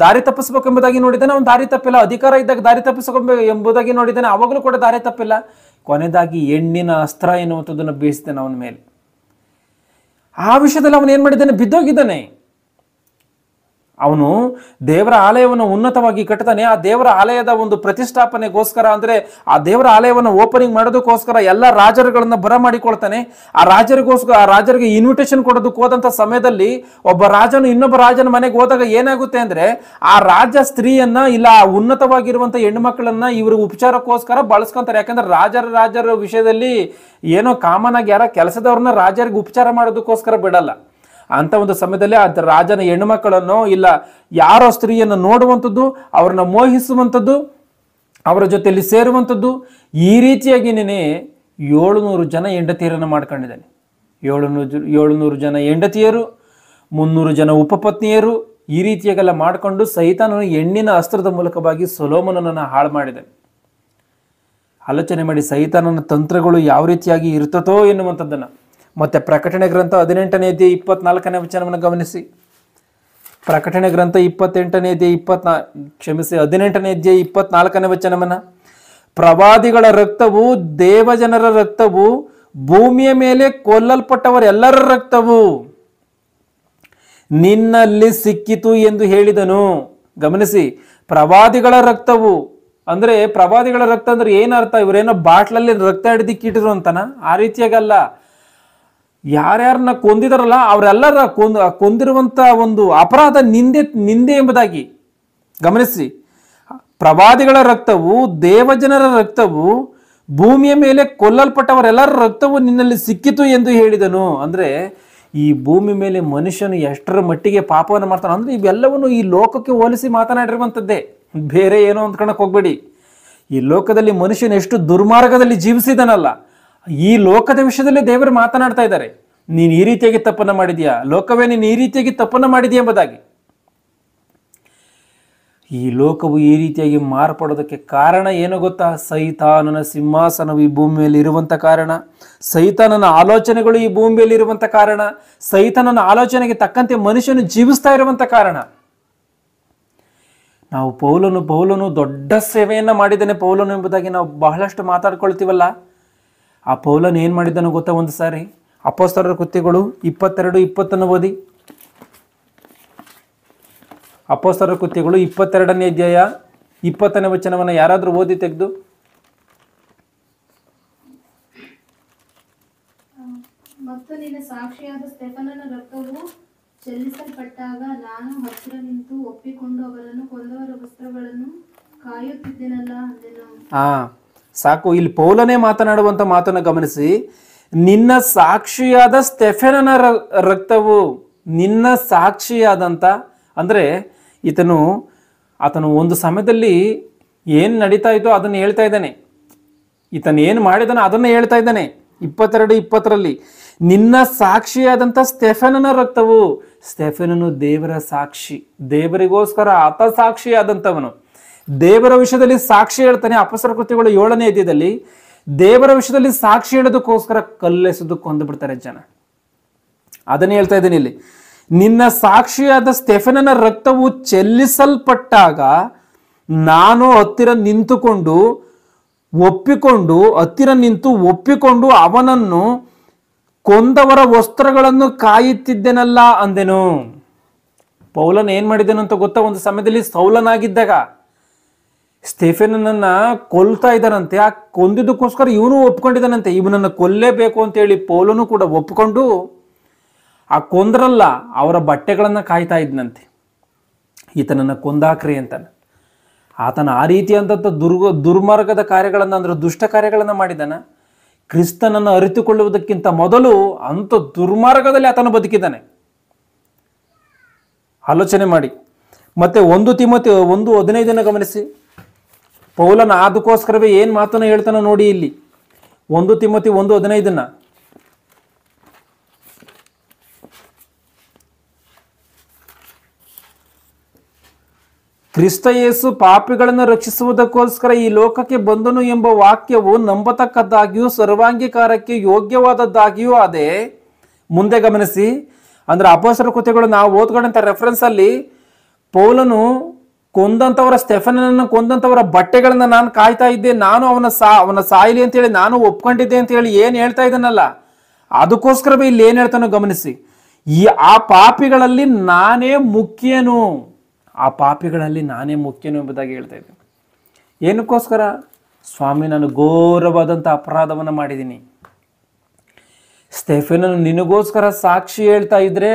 S1: ದಾರಿ ತಪ್ಪಿಸ್ಬೇಕೆಂಬುದಾಗಿ ನೋಡಿದ್ದಾನೆ, ಅವನು ದಾರಿ ತಪ್ಪಿಲ್ಲ. ಅಧಿಕಾರ ಇದ್ದಾಗ ದಾರಿ ತಪ್ಪಿಸ್ಬೇಕು ಎಂಬುದಾಗಿ ನೋಡಿದ್ದಾನೆ, ಅವಾಗಲೂ ಕೂಡ ದಾರಿ ತಪ್ಪಿಲ್ಲ. ಕೊನೆಯದಾಗಿ ಹೆಣ್ಣಿನ ಅಸ್ತ್ರ ಎನ್ನುವಂಥದ್ದನ್ನು ಬೀಸಿದ್ದಾನೆ ಅವನ ಮೇಲೆ. ಆ ವಿಷಯದಲ್ಲಿ ಅವನು ಏನ್ ಮಾಡಿದ್ದಾನೆ, ಬಿದ್ದೋಗಿದ್ದಾನೆ. ಅವನು ದೇವರ ಆಲಯವನ್ನು ಉನ್ನತವಾಗಿ ಕಟ್ತಾನೆ. ಆ ದೇವರ ಆಲಯದ ಒಂದು ಪ್ರತಿಷ್ಠಾಪನೆಗೋಸ್ಕರ ಅಂದ್ರೆ ಆ ದೇವರ ಆಲಯವನ್ನು ಓಪನಿಂಗ್ ಮಾಡೋದಕ್ಕೋಸ್ಕರ ಎಲ್ಲ ರಾಜರುಗಳನ್ನ ಬರಮಾಡಿಕೊಳ್ತಾನೆ. ಆ ರಾಜರಿಗೆ ಇನ್ವಿಟೇಷನ್ ಕೊಡೋದಕ್ಕೆ ಹೋದಂತ ಸಮಯದಲ್ಲಿ ಒಬ್ಬ ರಾಜನು ಇನ್ನೊಬ್ಬ ರಾಜನ ಮನೆಗೆ ಹೋದಾಗ ಏನಾಗುತ್ತೆ ಅಂದ್ರೆ ಆ ರಾಜ ಸ್ತ್ರೀಯನ್ನ ಇಲ್ಲ ಆ ಉನ್ನತವಾಗಿರುವಂತ ಹೆಣ್ಣು ಮಕ್ಕಳನ್ನ ಇವ್ರಿಗೆ ಉಪಚಾರಕ್ಕೋಸ್ಕರ ಬಳಸ್ಕೊಂತಾರೆ. ಯಾಕಂದ್ರೆ ರಾಜರ ವಿಷಯದಲ್ಲಿ ಏನೋ ಕಾಮನ್ ಆಗಿ ಯಾರ ಕೆಲಸದವ್ರನ್ನ ರಾಜರಿಗೆ ಉಪಚಾರ ಮಾಡೋದಕ್ಕೋಸ್ಕರ ಬಿಡಲ್ಲ. ಅಂತ ಒಂದು ಸಮಯದಲ್ಲಿ ಆ ರಾಜನ ಹೆಣ್ಣು ಮಕ್ಕಳನ್ನು ಇಲ್ಲ ಯಾರೋ ಸ್ತ್ರೀಯನ್ನು ನೋಡುವಂಥದ್ದು, ಅವ್ರನ್ನ ಮೋಹಿಸುವಂಥದ್ದು, ಅವರ ಜೊತೆಯಲ್ಲಿ ಸೇರುವಂಥದ್ದು, ಈ ರೀತಿಯಾಗಿ 700 ಜನ ಹೆಂಡತಿಯರನ್ನು ಮಾಡ್ಕೊಂಡಿದ್ದಾನೆ. 700 ಜನ ಹೆಂಡತಿಯರು, 300 ಜನ ಉಪಪತ್ನಿಯರು, ಈ ರೀತಿಯಾಗೆಲ್ಲ ಮಾಡಿಕೊಂಡು ಸೈತಾನನು ಹೆಣ್ಣಿನ ಅಸ್ತ್ರದ ಮೂಲಕವಾಗಿ ಸೊಲೊಮೋನನನ್ನು ಹಾಳು ಮಾಡಿದ್ದಾನೆ. ಆಲೋಚನೆ ಮಾಡಿ ಸೈತಾನನ ತಂತ್ರಗಳು ಯಾವ ರೀತಿಯಾಗಿ ಇರ್ತತೋ ಎನ್ನುವಂಥದ್ದನ್ನು. ಮತ್ತೆ ಪ್ರಕಟಣೆ ಗ್ರಂಥ 18ನೇ ಅಧ್ಯಾಯ 24ನೇ ವಚನವನ್ನು ಗಮನಿಸಿ. ಪ್ರಕಟಣೆ ಗ್ರಂಥ 18ನೇ ಅಧ್ಯಾಯ 24ನೇ ವಚನವನ್ನ, ಪ್ರವಾದಿಗಳ ರಕ್ತವು, ದೇವಜನರ ರಕ್ತವು, ಭೂಮಿಯ ಮೇಲೆ ಕೊಲ್ಲಲ್ಪಟ್ಟವರೆಲ್ಲರ ರಕ್ತವು ನಿನ್ನಲ್ಲಿ ಸಿಕ್ಕಿತು ಎಂದು ಹೇಳಿದನು. ಗಮನಿಸಿ, ಪ್ರವಾದಿಗಳ ರಕ್ತವು ಅಂದ್ರೆ ಪ್ರವಾದಿಗಳ ರಕ್ತ ಅಂದ್ರೆ ಏನರ್ಥ? ಇವರೇನೋ ಬಾಟ್ಲಲ್ಲಿ ರಕ್ತ ಹಿಡಿದಿಕ್ಕಿಟ್ಟಿರು ಅಂತನ? ಆ ರೀತಿಯಾಗಲ್ಲ. ಯಾರ್ಯಾರನ್ನ ಕೊಂದಿದಾರಲ್ಲ ಅವರೆಲ್ಲರ ಕೊಂದಿರುವಂತ ಒಂದು ಅಪರಾಧ ನಿಂದೆ ಎಂಬುದಾಗಿ ಗಮನಿಸಿ. ಪ್ರವಾದಿಗಳ ರಕ್ತವು, ದೇವಜನರ ರಕ್ತವು, ಭೂಮಿಯ ಮೇಲೆ ಕೊಲ್ಲಲ್ಪಟ್ಟವರೆಲ್ಲರ ರಕ್ತವು ನಿನ್ನಲ್ಲಿ ಸಿಕ್ಕಿತು ಎಂದು ಹೇಳಿದನು. ಅಂದ್ರೆ ಈ ಭೂಮಿ ಮೇಲೆ ಮನುಷ್ಯನು ಎಷ್ಟರ ಮಟ್ಟಿಗೆ ಪಾಪವನ್ನು ಮಾಡ್ತಾನೆ ಅಂದ್ರೆ ಇವೆಲ್ಲವನ್ನು ಈ ಲೋಕಕ್ಕೆ ಹೋಲಿಸಿ ಮಾತನಾಡಿರುವಂಥದ್ದೇ, ಬೇರೆ ಏನೋ ಅಂದ್ಕೊಳಕ್ ಹೋಗ್ಬೇಡಿ. ಈ ಲೋಕದಲ್ಲಿ ಮನುಷ್ಯನು ಎಷ್ಟು ದುರ್ಮಾರ್ಗದಲ್ಲಿ ಜೀವಿಸಿದನಲ್ಲ, ಈ ಲೋಕದ ವಿಷಯದಲ್ಲಿ ದೇವರು ಮಾತನಾಡ್ತಾ ಇದ್ದಾರೆ. ನೀನು ಈ ರೀತಿಯಾಗಿ ತಪ್ಪನ್ನ ಮಾಡಿದ್ಯಾ, ಲೋಕವೇ ನೀನು ಈ ರೀತಿಯಾಗಿ ತಪ್ಪನ್ನ ಮಾಡಿದ್ಯಾ ಎಂಬುದಾಗಿ. ಈ ಲೋಕವು ಈ ರೀತಿಯಾಗಿ ಮಾರ್ಪಡೋದಕ್ಕೆ ಕಾರಣ ಏನು ಗೊತ್ತಾ? ಸೈತಾನನ ಸಿಂಹಾಸನವು ಈ ಭೂಮಿಯಲ್ಲಿ ಇರುವಂತ ಕಾರಣ, ಸೈತಾನನ ಆಲೋಚನೆಗಳು ಈ ಭೂಮಿಯಲ್ಲಿ ಇರುವಂತ ಕಾರಣ, ಸೈತಾನನ ಆಲೋಚನೆಗೆ ತಕ್ಕಂತೆ ಮನುಷ್ಯನು ಜೀವಿಸ್ತಾ ಇರುವಂತ ಕಾರಣ. ನಾವು ಪೌಲನು ದೊಡ್ಡ ಸೇವೆಯನ್ನ ಮಾಡಿದ್ದಾನೆ ಪೌಲನು ಎಂಬುದಾಗಿ ನಾವು ಬಹಳಷ್ಟು ಮಾತಾಡ್ಕೊಳ್ತೀವಲ್ಲ. ಆ ಪೌಲನು ಏನ್ ಮಾಡಿದ್ದಾನೋ ಗೊತ್ತಾ? ಒಂದು ಸಾರಿ ಅಪೊಸ್ತಲರ ಕೃತ್ಯಗಳು 22:20 ಓದಿ. ಅಪೊಸ್ತಲರ ಕೃತ್ಯಗಳು 22ನೇ ಅಧ್ಯಾಯ 20ನೇ ವಚನವನ್ನ ಯಾರಾದ್ರೂ ಓದಿ ತೆಗೆದು.
S2: ಮತ್ತು ನಿನ್ನ ಸಾಕ್ಷಿಯಾದ ಸ್ತೆಫನನ ರಕ್ತವು ಚೆಲ್ಲಿಸಲ್ಪಟ್ಟಾಗ ನಾನು ಹತ್ತಿರ ನಿಂತು ಒಪ್ಪಿಕೊಂಡು ಅವರನ್ನು ಕೊಂದವರ ವಸ್ತ್ರಗಳನ್ನು ಕಾಯುತ್ತಿದ್ದೆನಲ್ಲ ಅಂದೆನು.
S1: ಸಾಕು. ಇಲ್ಲಿ ಪೌಲನೇ ಮಾತನಾಡುವಂತ ಮಾತನ್ನು ಗಮನಿಸಿ. ನಿನ್ನ ಸಾಕ್ಷಿಯಾದ ಸ್ತೆಫನನ ರಕ್ತವು, ನಿನ್ನ ಸಾಕ್ಷಿಯಾದಂಥ, ಅಂದರೆ ಆತನು ಒಂದು ಸಮಯದಲ್ಲಿ ಏನು ನಡೀತಾ ಇತ್ತೋ ಅದನ್ನು ಹೇಳ್ತಾ ಇದ್ದಾನೆ. ಈತನು ಏನು ಮಾಡಿದಾನೆ ಅದನ್ನು ಹೇಳ್ತಾ ಇದ್ದಾನೆ. 22:20 ನಿನ್ನ ಸಾಕ್ಷಿಯಾದಂಥ ಸ್ಟೆಫನನ ರಕ್ತವು. ಸ್ಟೆಫನನು ದೇವರ ಸಾಕ್ಷಿ, ದೇವರಿಗೋಸ್ಕರ ಆತ ಸಾಕ್ಷಿಯಾದಂಥವನು. ದೇವರ ವಿಷಯದಲ್ಲಿ ಸಾಕ್ಷಿ ಹೇಳ್ತಾನೆ. ಅಪೊಸ್ತಲರ ಕೃತ್ಯಗಳು 7ನೇ ಅಧ್ಯಾಯದಲ್ಲಿ ದೇವರ ವಿಷಯದಲ್ಲಿ ಸಾಕ್ಷಿ ಹೇಳೋದಕ್ಕೋಸ್ಕರ ಕಲ್ಲೆಸೆದು ಕೊಂದು ಬಿಡ್ತಾರೆ ಜನ. ಅದನ್ನೇ ಹೇಳ್ತಾ ಇದ್ದೀನಿ ಇಲ್ಲಿ. ನಿನ್ನ ಸಾಕ್ಷಿಯಾದ ಸ್ಟೆಫನನ ರಕ್ತವು ಚೆಲ್ಲಿಸಲ್ಪಟ್ಟಾಗ ನಾನು ಹತ್ತಿರ ನಿಂತು ಒಪ್ಪಿಕೊಂಡು ಅವನನ್ನು ಕೊಂದವರ ವಸ್ತ್ರಗಳನ್ನು ಕಾಯುತ್ತಿದ್ದೆನಲ್ಲ ಅಂದೆನು. ಪೌಲನ್ ಏನ್ ಮಾಡಿದನು ಅಂತ ಗೊತ್ತಾ? ಒಂದು ಸಮಯದಲ್ಲಿ ಸೌಲನಾಗಿದ್ದಾಗ ಸ್ಟೆಫನನ್ನ ಕೊಲ್ತಾ ಇದ್ದಾನಂತೆ. ಆ ಕೊಂದಿದ್ದಕ್ಕೋಸ್ಕರ ಇವನು ಒಪ್ಕೊಂಡಿದ್ದಾನಂತೆ. ಇವನನ್ನು ಕೊಲ್ಲೇಬೇಕು ಅಂತೇಳಿ ಪೌಲನು ಕೂಡ ಒಪ್ಕೊಂಡು ಆ ಕೊಂದ್ರಲ್ಲ ಅವರ ಬಟ್ಟೆಗಳನ್ನು ಕಾಯ್ತಾ ಇದ್ನಂತೆ. ಈತನನ್ನು ಕೊಂದಾಕ್ರಿ ಅಂತಾನೆ. ಆತನ ಆ ರೀತಿಯಾದಂಥ ದುರ್ಮಾರ್ಗದ ಕಾರ್ಯಗಳನ್ನು, ಅಂದರೆ ದುಷ್ಟ ಕಾರ್ಯಗಳನ್ನು ಮಾಡಿದಾನ. ಕ್ರಿಸ್ತನನ್ನು ಅರಿತುಕೊಳ್ಳುವುದಕ್ಕಿಂತ ಮೊದಲು ಅಂಥ ದುರ್ಮಾರ್ಗದಲ್ಲಿ ಆತನು ಬದುಕಿದ್ದಾನೆ. ಆಲೋಚನೆ ಮಾಡಿ. ಮತ್ತೆ 1 ತಿಮೋಥೆ 1:15 ಗಮನಿಸಿ. ಪೌಲನ ಅದಕ್ಕೋಸ್ಕರವೇ ಏನು ಮಾತನ್ನು ಹೇಳ್ತಾನೋ ನೋಡಿ ಇಲ್ಲಿ. 1 ತಿಮೋಥೆ 1:15 ಕ್ರಿಸ್ತ ಯೇಸು ಪಾಪಿಗಳನ್ನು ರಕ್ಷಿಸುವುದಕ್ಕೋಸ್ಕರ ಈ ಲೋಕಕ್ಕೆ ಬಂದನು ಎಂಬ ವಾಕ್ಯವು ನಂಬತಕ್ಕದ್ದಾಗಿಯೂ ಸರ್ವಾಂಗೀಕಾರಕ್ಕೆ ಯೋಗ್ಯವಾದದ್ದಾಗಿಯೂ ಅದೇ. ಮುಂದೆ ಗಮನಿಸಿ. ಅಂದ್ರೆ ಅಪೊಸ್ತಲರ ಕೃತ್ಯಗಳು ನಾವು ಓದ್ಕೊಂಡಂಥ ರೆಫರೆನ್ಸ್ ಅಲ್ಲಿ ಪೌಲನು ಕೊಂದಂಥವರ ಸ್ಟೆಫನನನ್ನು ಕೊಂದಂಥವರ ಬಟ್ಟೆಗಳನ್ನ ನಾನು ಕಾಯ್ತಾ ಇದ್ದೆ, ನಾನು ಅವನ ಸಾಯಿಲಿ ಅಂತೇಳಿ ನಾನು ಒಪ್ಕೊಂಡಿದ್ದೆ ಅಂತ ಹೇಳಿ ಏನು ಹೇಳ್ತಾ ಇದ್ದಾನಲ್ಲ, ಅದಕ್ಕೋಸ್ಕರವೇ ಇಲ್ಲಿ ಏನು ಹೇಳ್ತಾನೋ ಗಮನಿಸಿ. ಆ ಪಾಪಿಗಳಲ್ಲಿ ನಾನೇ ಮುಖ್ಯನು ಎಂಬುದಾಗಿ ಹೇಳ್ತಾ ಇದ್ದೇನೆ. ಏನಕ್ಕೋಸ್ಕರ? ಸ್ವಾಮಿ, ನಾನು ಘೋರವಾದಂಥ ಅಪರಾಧವನ್ನು ಮಾಡಿದ್ದೀನಿ. ಸ್ಟೆಫನನು ನಿನಗೋಸ್ಕರ ಸಾಕ್ಷಿ ಹೇಳ್ತಾ ಇದ್ರೆ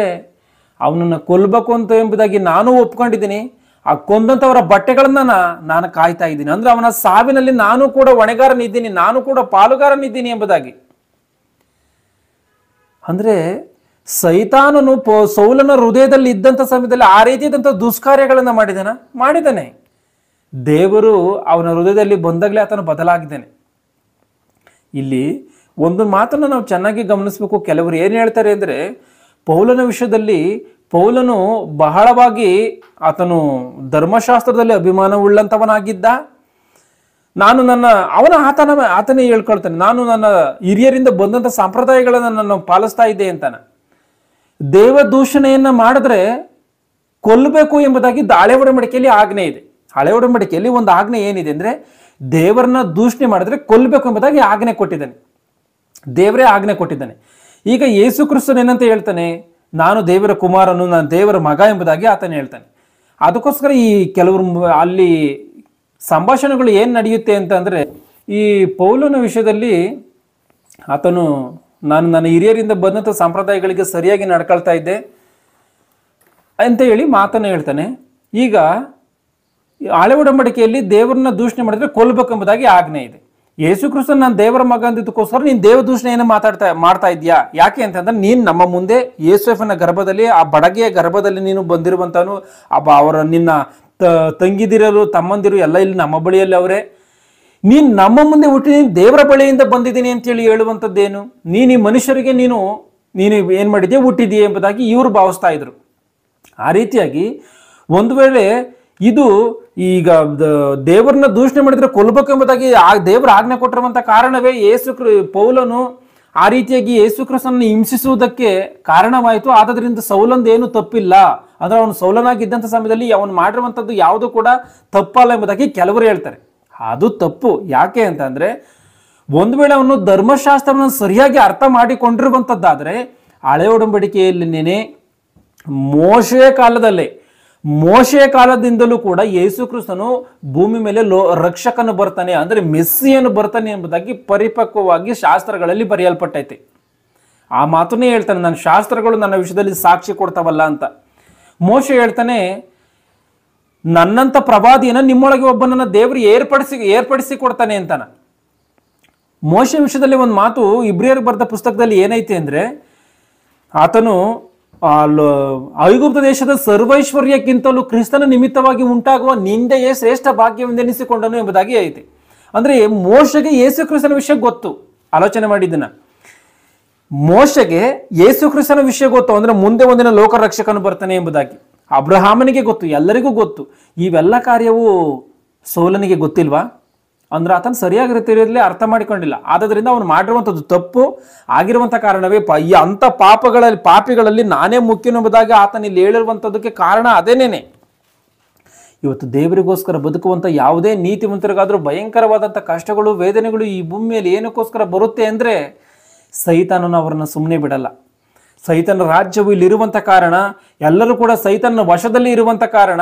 S1: ಅವನನ್ನು ಕೊಲ್ಲಬೇಕು ಅಂತ ಎಂಬುದಾಗಿ ನಾನು ಒಪ್ಕೊಂಡಿದ್ದೀನಿ. ಆ ಕೊಂದಂಥವರ ಬಟ್ಟೆಗಳನ್ನ ನಾನು ಕಾಯ್ತಾ ಇದ್ದೀನಿ. ಅಂದ್ರೆ ಅವನ ಸಾವಿನಲ್ಲಿ ನಾನು ಕೂಡ ಹೊಣೆಗಾರನಿದ್ದೀನಿ, ನಾನು ಕೂಡ ಪಾಲುಗಾರನಿದ್ದೀನಿ ಎಂಬುದಾಗಿ. ಅಂದ್ರೆ ಸೈತಾನನು ಸೌಲನ ಹೃದಯದಲ್ಲಿ ಇದ್ದಂಥ ಸಮಯದಲ್ಲಿ ಆ ರೀತಿಯಾದಂಥ ದುಷ್ಕಾರ್ಯಗಳನ್ನು ಮಾಡಿದ್ದಾನೆ. ದೇವರು ಅವನ ಹೃದಯದಲ್ಲಿ ಬಂದಾಗಲೇ ಆತನು ಬದಲಾಗಿದ್ದಾನೆ. ಇಲ್ಲಿ ಒಂದು ಮಾತನ್ನು ನಾವು ಚೆನ್ನಾಗಿ ಗಮನಿಸಬೇಕು. ಕೆಲವರು ಏನು ಹೇಳ್ತಾರೆ ಅಂದರೆ, ಪೌಲನ ವಿಷಯದಲ್ಲಿ ಪೌಲನು ಬಹಳವಾಗಿ ಆತನು ಧರ್ಮಶಾಸ್ತ್ರದಲ್ಲಿ ಅಭಿಮಾನವುಳ್ಳಂಥವನಾಗಿದ್ದ. ಆತನೇ ಹೇಳ್ಕೊಳ್ತಾನೆ, ನಾನು ನನ್ನ ಹಿರಿಯರಿಂದ ಬಂದಂಥ ಸಂಪ್ರದಾಯಗಳನ್ನು ನಾನು ಪಾಲಿಸ್ತಾ ಇದ್ದೆ ಅಂತಾನೆ. ದೇವ ದೂಷಣೆಯನ್ನ ಮಾಡಿದ್ರೆ ಕೊಲ್ಲಬೇಕು ಎಂಬುದಾಗಿ ಹಳೆ ಒಡಂಬಡಿಕೆಯಲ್ಲಿ ಆಜ್ಞೆ ಇದೆ. ಹಳೆ ಒಡಂಬಡಿಕೆಯಲ್ಲಿ ಒಂದು ಆಜ್ಞೆ ಏನಿದೆ ಅಂದ್ರೆ, ದೇವರನ್ನ ದೂಷಣೆ ಮಾಡಿದ್ರೆ ಕೊಲ್ಲಬೇಕು ಎಂಬುದಾಗಿ ಆಜ್ಞೆ ಕೊಟ್ಟಿದ್ದಾನೆ. ದೇವರೇ ಆಜ್ಞೆ ಕೊಟ್ಟಿದ್ದಾನೆ. ಈಗ ಯೇಸು ಕ್ರಿಸ್ತನು ಏನಂತ ಹೇಳ್ತಾನೆ? ನಾನು ದೇವರ ಕುಮಾರನು, ನಾನು ದೇವರ ಮಗ ಎಂಬುದಾಗಿ ಆತನು ಹೇಳ್ತಾನೆ. ಅದಕ್ಕೋಸ್ಕರ ಈ ಕೆಲವರು ಅಲ್ಲಿ ಸಂಭಾಷಣೆಗಳು ಏನು ನಡೆಯುತ್ತೆ ಅಂತಂದರೆ, ಈ ಪೌಲನ ವಿಷಯದಲ್ಲಿ ಆತನು ನಾನು ನನ್ನ ಹಿರಿಯರಿಂದ ಬಂದಂಥ ಸಂಪ್ರದಾಯಗಳಿಗೆ ಸರಿಯಾಗಿ ನಡ್ಕೊಳ್ತಾ ಇದ್ದೆ ಅಂತ ಹೇಳಿ ಮಾತನ್ನು ಹೇಳ್ತಾನೆ. ಈಗ ಹಳೆ ಒಡಂಬಡಿಕೆಯಲ್ಲಿ ದೇವರನ್ನ ದೂಷಣೆ ಮಾಡಿದ್ರೆ ಕೊಲ್ಲಬೇಕೆಂಬುದಾಗಿ ಆಜ್ಞೆ ಇದೆ. ಯೇಸು ಕ್ರಿಸ್ತನ ನಾನು ದೇವರ ಮಗ ಅಂದಿದ್ದಕ್ಕೋಸ್ಕರ ನೀನು ದೇವ ದೂಷಣೆಯನ್ನು ಮಾಡ್ತಾ ಇದೆಯಾ? ಯಾಕೆ ಅಂತಂದ್ರೆ, ನೀನು ನಮ್ಮ ಮುಂದೆ ಯೇಸುಫನ ಗರ್ಭದಲ್ಲಿ, ಆ ಬಡಗೆಯ ಗರ್ಭದಲ್ಲಿ ನೀನು ಬಂದಿರುವಂತನು, ಅವರ ನಿನ್ನ ತಂಗಿದಿರಲು ತಮ್ಮಂದಿರು ಎಲ್ಲ ಇಲ್ಲಿ ನಮ್ಮ ಬಳಿಯಲ್ಲಿ ಅವರೇ. ನೀನು ನಮ್ಮ ಮುಂದೆ ಹುಟ್ಟಿ ನೀನು ದೇವರ ಬಳಿಯಿಂದ ಬಂದಿದ್ದೀನಿ ಅಂತೇಳಿ ಹೇಳುವಂಥದ್ದೇನು? ನೀನು ಈ ಮನುಷ್ಯರಿಗೆ ನೀನು ಏನು ಮಾಡಿದ್ಯಾ, ಹುಟ್ಟಿದೆಯಾ ಎಂಬುದಾಗಿ ಇವರು ಭಾವಿಸ್ತಾ ಇದ್ರು. ಆ ರೀತಿಯಾಗಿ ಒಂದು ವೇಳೆ ಇದು ಈಗ ದೇವರನ್ನ ದೂಷಣೆ ಮಾಡಿದ್ರೆ ಕೊಲ್ಲಬೇಕೆಂಬುದಾಗಿ ದೇವರ ಆಜ್ಞೆ ಕೊಟ್ಟಿರುವಂಥ ಕಾರಣವೇ ಪೌಲನು ಆ ರೀತಿಯಾಗಿ ಯೇಸು ಕ್ರಿಸ್ತನನ್ನು ಹಿಂಸಿಸುವುದಕ್ಕೆ ಕಾರಣವಾಯಿತು. ಆದ್ರಿಂದ ಸೌಲಂದು ಏನು ತಪ್ಪಿಲ್ಲ, ಅಂದ್ರೆ ಅವನು ಸೌಲನಾಗಿದ್ದಂಥ ಸಮಯದಲ್ಲಿ ಅವನು ಮಾಡಿರುವಂಥದ್ದು ಯಾವುದು ಕೂಡ ತಪ್ಪಲ್ಲ ಎಂಬುದಾಗಿ ಕೆಲವರು ಹೇಳ್ತಾರೆ. ಅದು ತಪ್ಪು. ಯಾಕೆ ಅಂತಂದ್ರೆ, ಒಂದು ವೇಳೆ ಅವನು ಧರ್ಮಶಾಸ್ತ್ರವನ್ನು ಸರಿಯಾಗಿ ಅರ್ಥ ಮಾಡಿಕೊಂಡಿರುವಂಥದ್ದಾದ್ರೆ, ಹಳೆ ಒಡಂಬಡಿಕೆಯಲ್ಲಿನೇ ಮೋಶೆಯ ಕಾಲದಿಂದಲೂ ಕೂಡ ಯೇಸು ಕ್ರಿಸ್ತನು ಭೂಮಿ ಮೇಲೆ ರಕ್ಷಕನು ಬರ್ತಾನೆ, ಅಂದ್ರೆ ಮೆಸ್ಸಿಯನು ಬರ್ತಾನೆ ಎಂಬುದಾಗಿ ಪರಿಪಕ್ವವಾಗಿ ಶಾಸ್ತ್ರಗಳಲ್ಲಿ ಬರೆಯಲ್ಪಟ್ಟೈತೆ. ಆ ಮಾತನ್ನೇ ಹೇಳ್ತಾನೆ, ನನ್ನ ಶಾಸ್ತ್ರಗಳು ನನ್ನ ವಿಷಯದಲ್ಲಿ ಸಾಕ್ಷಿ ಕೊಡ್ತಾವಲ್ಲ ಅಂತ. ಮೋಶೆ ಹೇಳ್ತಾನೆ, ನನ್ನಂತ ಪ್ರವಾದಿಯನ್ನ ನಿಮ್ಮೊಳಗೆ ಒಬ್ಬನನ್ನ ದೇವರು ಏರ್ಪಡಿಸಿ ಕೊಡ್ತಾನೆ ಅಂತಾನ. ಮೋಶೆ ವಿಷಯದಲ್ಲಿ ಒಂದು ಮಾತು ಇಬ್ರಿಯರಿಗೆ ಬರೆದ ಪುಸ್ತಕದಲ್ಲಿ ಏನೈತೆ ಅಂದ್ರೆ, ಆತನು ಐಗುಪ್ತ ದೇಶದ ಸರ್ವೈಶ್ವರ್ಯಕ್ಕಿಂತಲೂ ಕ್ರಿಸ್ತನ ನಿಮಿತ್ತವಾಗಿ ಉಂಟಾಗುವ ನಿಂದೆಯೇ ಶ್ರೇಷ್ಠ ಭಾಗ್ಯವೆಂದೆನಿಸಿಕೊಂಡನು ಎಂಬುದಾಗಿ ಐತಿ. ಅಂದ್ರೆ ಮೋಶೆಗೆ ಯೇಸು ಕ್ರಿಸ್ತನ ವಿಷಯ ಗೊತ್ತು. ಆಲೋಚನೆ ಮಾಡಿದ್ದನ್ನ, ಮೋಶೆಗೆ ಯೇಸು ಕ್ರಿಸ್ತನ ವಿಷಯ ಗೊತ್ತು, ಅಂದ್ರೆ ಮುಂದೆ ಒಂದಿನ ಲೋಕ ರಕ್ಷಕನು ಬರ್ತಾನೆ ಎಂಬುದಾಗಿ. ಅಬ್ರಹಾಮನಿಗೆ ಗೊತ್ತು, ಎಲ್ಲರಿಗೂ ಗೊತ್ತು. ಇವೆಲ್ಲ ಕಾರ್ಯವು ಸೌಲನಿಗೆ ಗೊತ್ತಿಲ್ವಾ? ಅಂದ್ರೆ ಆತನ ಸರಿಯಾಗಿ ರೀತಿಯಲ್ಲಿ ಅರ್ಥ ಮಾಡಿಕೊಂಡಿಲ್ಲ. ಆದ್ರಿಂದ ಅವನು ಮಾಡಿರುವಂಥದ್ದು ತಪ್ಪು ಆಗಿರುವಂಥ ಕಾರಣವೇ ಅಂಥ ಪಾಪಿಗಳಲ್ಲಿ ನಾನೇ ಮುಖ್ಯನು ಎಂಬುದಾಗಿ ಆತನ ಇಲ್ಲಿ ಹೇಳಿರುವಂಥದ್ದಕ್ಕೆ ಕಾರಣ ಅದೇನೇನೆ. ಇವತ್ತು ದೇವರಿಗೋಸ್ಕರ ಬದುಕುವಂಥ ಯಾವುದೇ ನೀತಿವಂತರಿಗಾದರೂ ಭಯಂಕರವಾದಂಥ ಕಷ್ಟಗಳು, ವೇದನೆಗಳು ಈ ಭೂಮಿಯಲ್ಲಿ ಏನಕ್ಕೋಸ್ಕರ ಬರುತ್ತೆ ಅಂದರೆ ಸೈತಾನನು ಅವರನ್ನು ಸುಮ್ಮನೆ ಬಿಡಲ್ಲ. ಸೈತನ ರಾಜ್ಯವು ಇಲ್ಲಿರುವಂಥ ಕಾರಣ, ಎಲ್ಲರೂ ಕೂಡ ಸೈತನ ವಶದಲ್ಲಿ ಇರುವಂಥ ಕಾರಣ,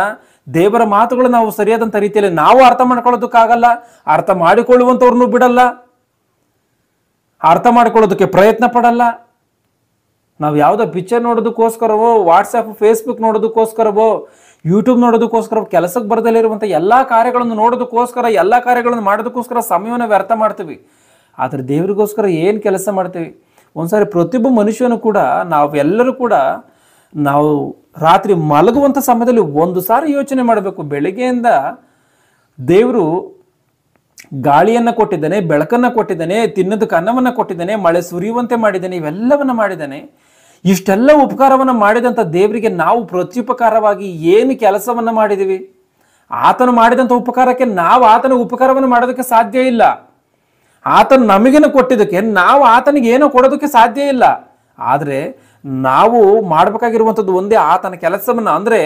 S1: ದೇವರ ಮಾತುಗಳು ನಾವು ಸರಿಯಾದಂಥ ರೀತಿಯಲ್ಲಿ ನಾವು ಅರ್ಥ ಮಾಡ್ಕೊಳ್ಳೋದಕ್ಕಾಗಲ್ಲ, ಅರ್ಥ ಮಾಡಿಕೊಳ್ಳುವಂಥವ್ರನ್ನೂ ಬಿಡಲ್ಲ, ಅರ್ಥ ಮಾಡ್ಕೊಳ್ಳೋದಕ್ಕೆ ಪ್ರಯತ್ನ ಪಡಲ್ಲ. ನಾವು ಯಾವುದೋ ಪಿಕ್ಚರ್ ನೋಡೋದಕ್ಕೋಸ್ಕರವೋ, ವಾಟ್ಸಪ್ ಫೇಸ್ಬುಕ್ ನೋಡೋದಕ್ಕೋಸ್ಕರವೋ, ಯೂಟ್ಯೂಬ್ ನೋಡೋದಕ್ಕೋಸ್ಕರ, ಕೆಲಸಕ್ಕೆ ಬರದಲ್ಲಿರುವಂಥ ಎಲ್ಲ ಕಾರ್ಯಗಳನ್ನು ನೋಡೋದಕ್ಕೋಸ್ಕರ, ಎಲ್ಲ ಕಾರ್ಯಗಳನ್ನು ಮಾಡೋದಕ್ಕೋಸ್ಕರ ಸಮಯವನ್ನು ವ್ಯರ್ಥ ಮಾಡ್ತೀವಿ. ಆದರೆ ದೇವರಿಗೋಸ್ಕರ ಏನು ಕೆಲಸ ಮಾಡ್ತೀವಿ? ಒಂದ್ಸಾರಿ ಪ್ರತಿಯೊಬ್ಬ ಮನುಷ್ಯನು ಕೂಡ, ನಾವೆಲ್ಲರೂ ಕೂಡ ನಾವು ರಾತ್ರಿ ಮಲಗುವಂಥ ಸಮಯದಲ್ಲಿ ಒಂದು ಸಾರಿ ಯೋಚನೆ ಮಾಡಬೇಕು. ಬೆಳಗ್ಗೆಯಿಂದ ದೇವರು ಗಾಳಿಯನ್ನು ಕೊಟ್ಟಿದ್ದಾನೆ, ಬೆಳಕನ್ನು ಕೊಟ್ಟಿದ್ದಾನೆ, ತಿನ್ನೋದಕ್ಕೆ ಅನ್ನವನ್ನು ಕೊಟ್ಟಿದ್ದಾನೆ, ಮಳೆ ಸುರಿಯುವಂತೆ ಮಾಡಿದ್ದಾನೆ, ಇವೆಲ್ಲವನ್ನು ಮಾಡಿದ್ದಾನೆ. ಇಷ್ಟೆಲ್ಲ ಉಪಕಾರವನ್ನು ಮಾಡಿದಂಥ ದೇವರಿಗೆ ನಾವು ಪ್ರತ್ಯುಪಕಾರವಾಗಿ ಏನು ಕೆಲಸವನ್ನು ಮಾಡಿದ್ದೀವಿ? ಆತನು ಮಾಡಿದಂಥ ಉಪಕಾರಕ್ಕೆ ನಾವು ಆತನ ಉಪಕಾರವನ್ನು ಮಾಡೋದಕ್ಕೆ ಸಾಧ್ಯ ಇಲ್ಲ. ಆತನು ನಮಗೇನು ಕೊಟ್ಟಿದ್ದಕ್ಕೆ ನಾವು ಆತನಿಗೆ ಏನೋ ಕೊಡೋದಕ್ಕೆ ಸಾಧ್ಯ ಇಲ್ಲ. ಆದರೆ ನಾವು ಮಾಡಬೇಕಾಗಿರುವಂಥದ್ದು ಒಂದೇ, ಆತನ ಕೆಲಸವನ್ನು, ಅಂದರೆ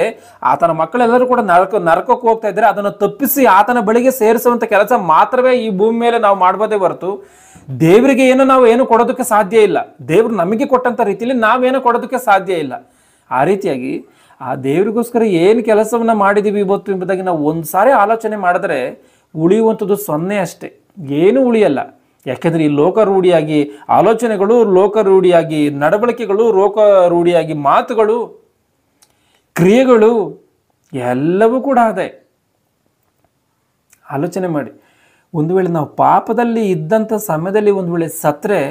S1: ಆತನ ಮಕ್ಕಳೆಲ್ಲರೂ ಕೂಡ ನರಕಕ್ಕೆ ಹೋಗ್ತಾ ಇದ್ದಾರೆ, ಅದನ್ನು ತಪ್ಪಿಸಿ ಆತನ ಬಳಿಗೆ ಸೇರಿಸುವಂಥ ಕೆಲಸ ಮಾತ್ರವೇ ಈ ಭೂಮಿ ಮೇಲೆ ನಾವು ಮಾಡ್ಬೋದೇ ಹೊರತು ದೇವರಿಗೆ ನಾವು ಏನು ಕೊಡೋದಕ್ಕೆ ಸಾಧ್ಯ ಇಲ್ಲ. ದೇವರು ನಮಗೆ ಕೊಟ್ಟಂಥ ರೀತಿಯಲ್ಲಿ ನಾವೇನು ಕೊಡೋದಕ್ಕೆ ಸಾಧ್ಯ ಇಲ್ಲ. ಆ ರೀತಿಯಾಗಿ ಆ ದೇವರಿಗೋಸ್ಕರ ಏನು ಕೆಲಸವನ್ನು ಮಾಡಿದ್ದೀವಿ ಇವತ್ತು ಎಂಬುದಾಗಿ ನಾವು ಒಂದು ಸಾರಿ ಆಲೋಚನೆ ಮಾಡಿದ್ರೆ ಉಳಿಯುವಂಥದ್ದು 0 ಅಷ್ಟೇ, ಏನು ಉಳಿಯಲ್ಲ. ಯಾಕೆಂದರೆ ಈ ಲೋಕರೂಢಿಯಾಗಿ ಆಲೋಚನೆಗಳು, ಲೋಕರೂಢಿಯಾಗಿ ನಡವಳಿಕೆಗಳು, ಲೋಕರೂಢಿಯಾಗಿ ಮಾತುಗಳು, ಕ್ರಿಯೆಗಳು ಎಲ್ಲವೂ ಕೂಡ ಅದೇ. ಆಲೋಚನೆ ಮಾಡಿ, ಒಂದು ವೇಳೆ ನಾವು ಪಾಪದಲ್ಲಿ ಇದ್ದಂಥ ಸಮಯದಲ್ಲಿ ಒಂದು ವೇಳೆ ಸತ್ತರೆ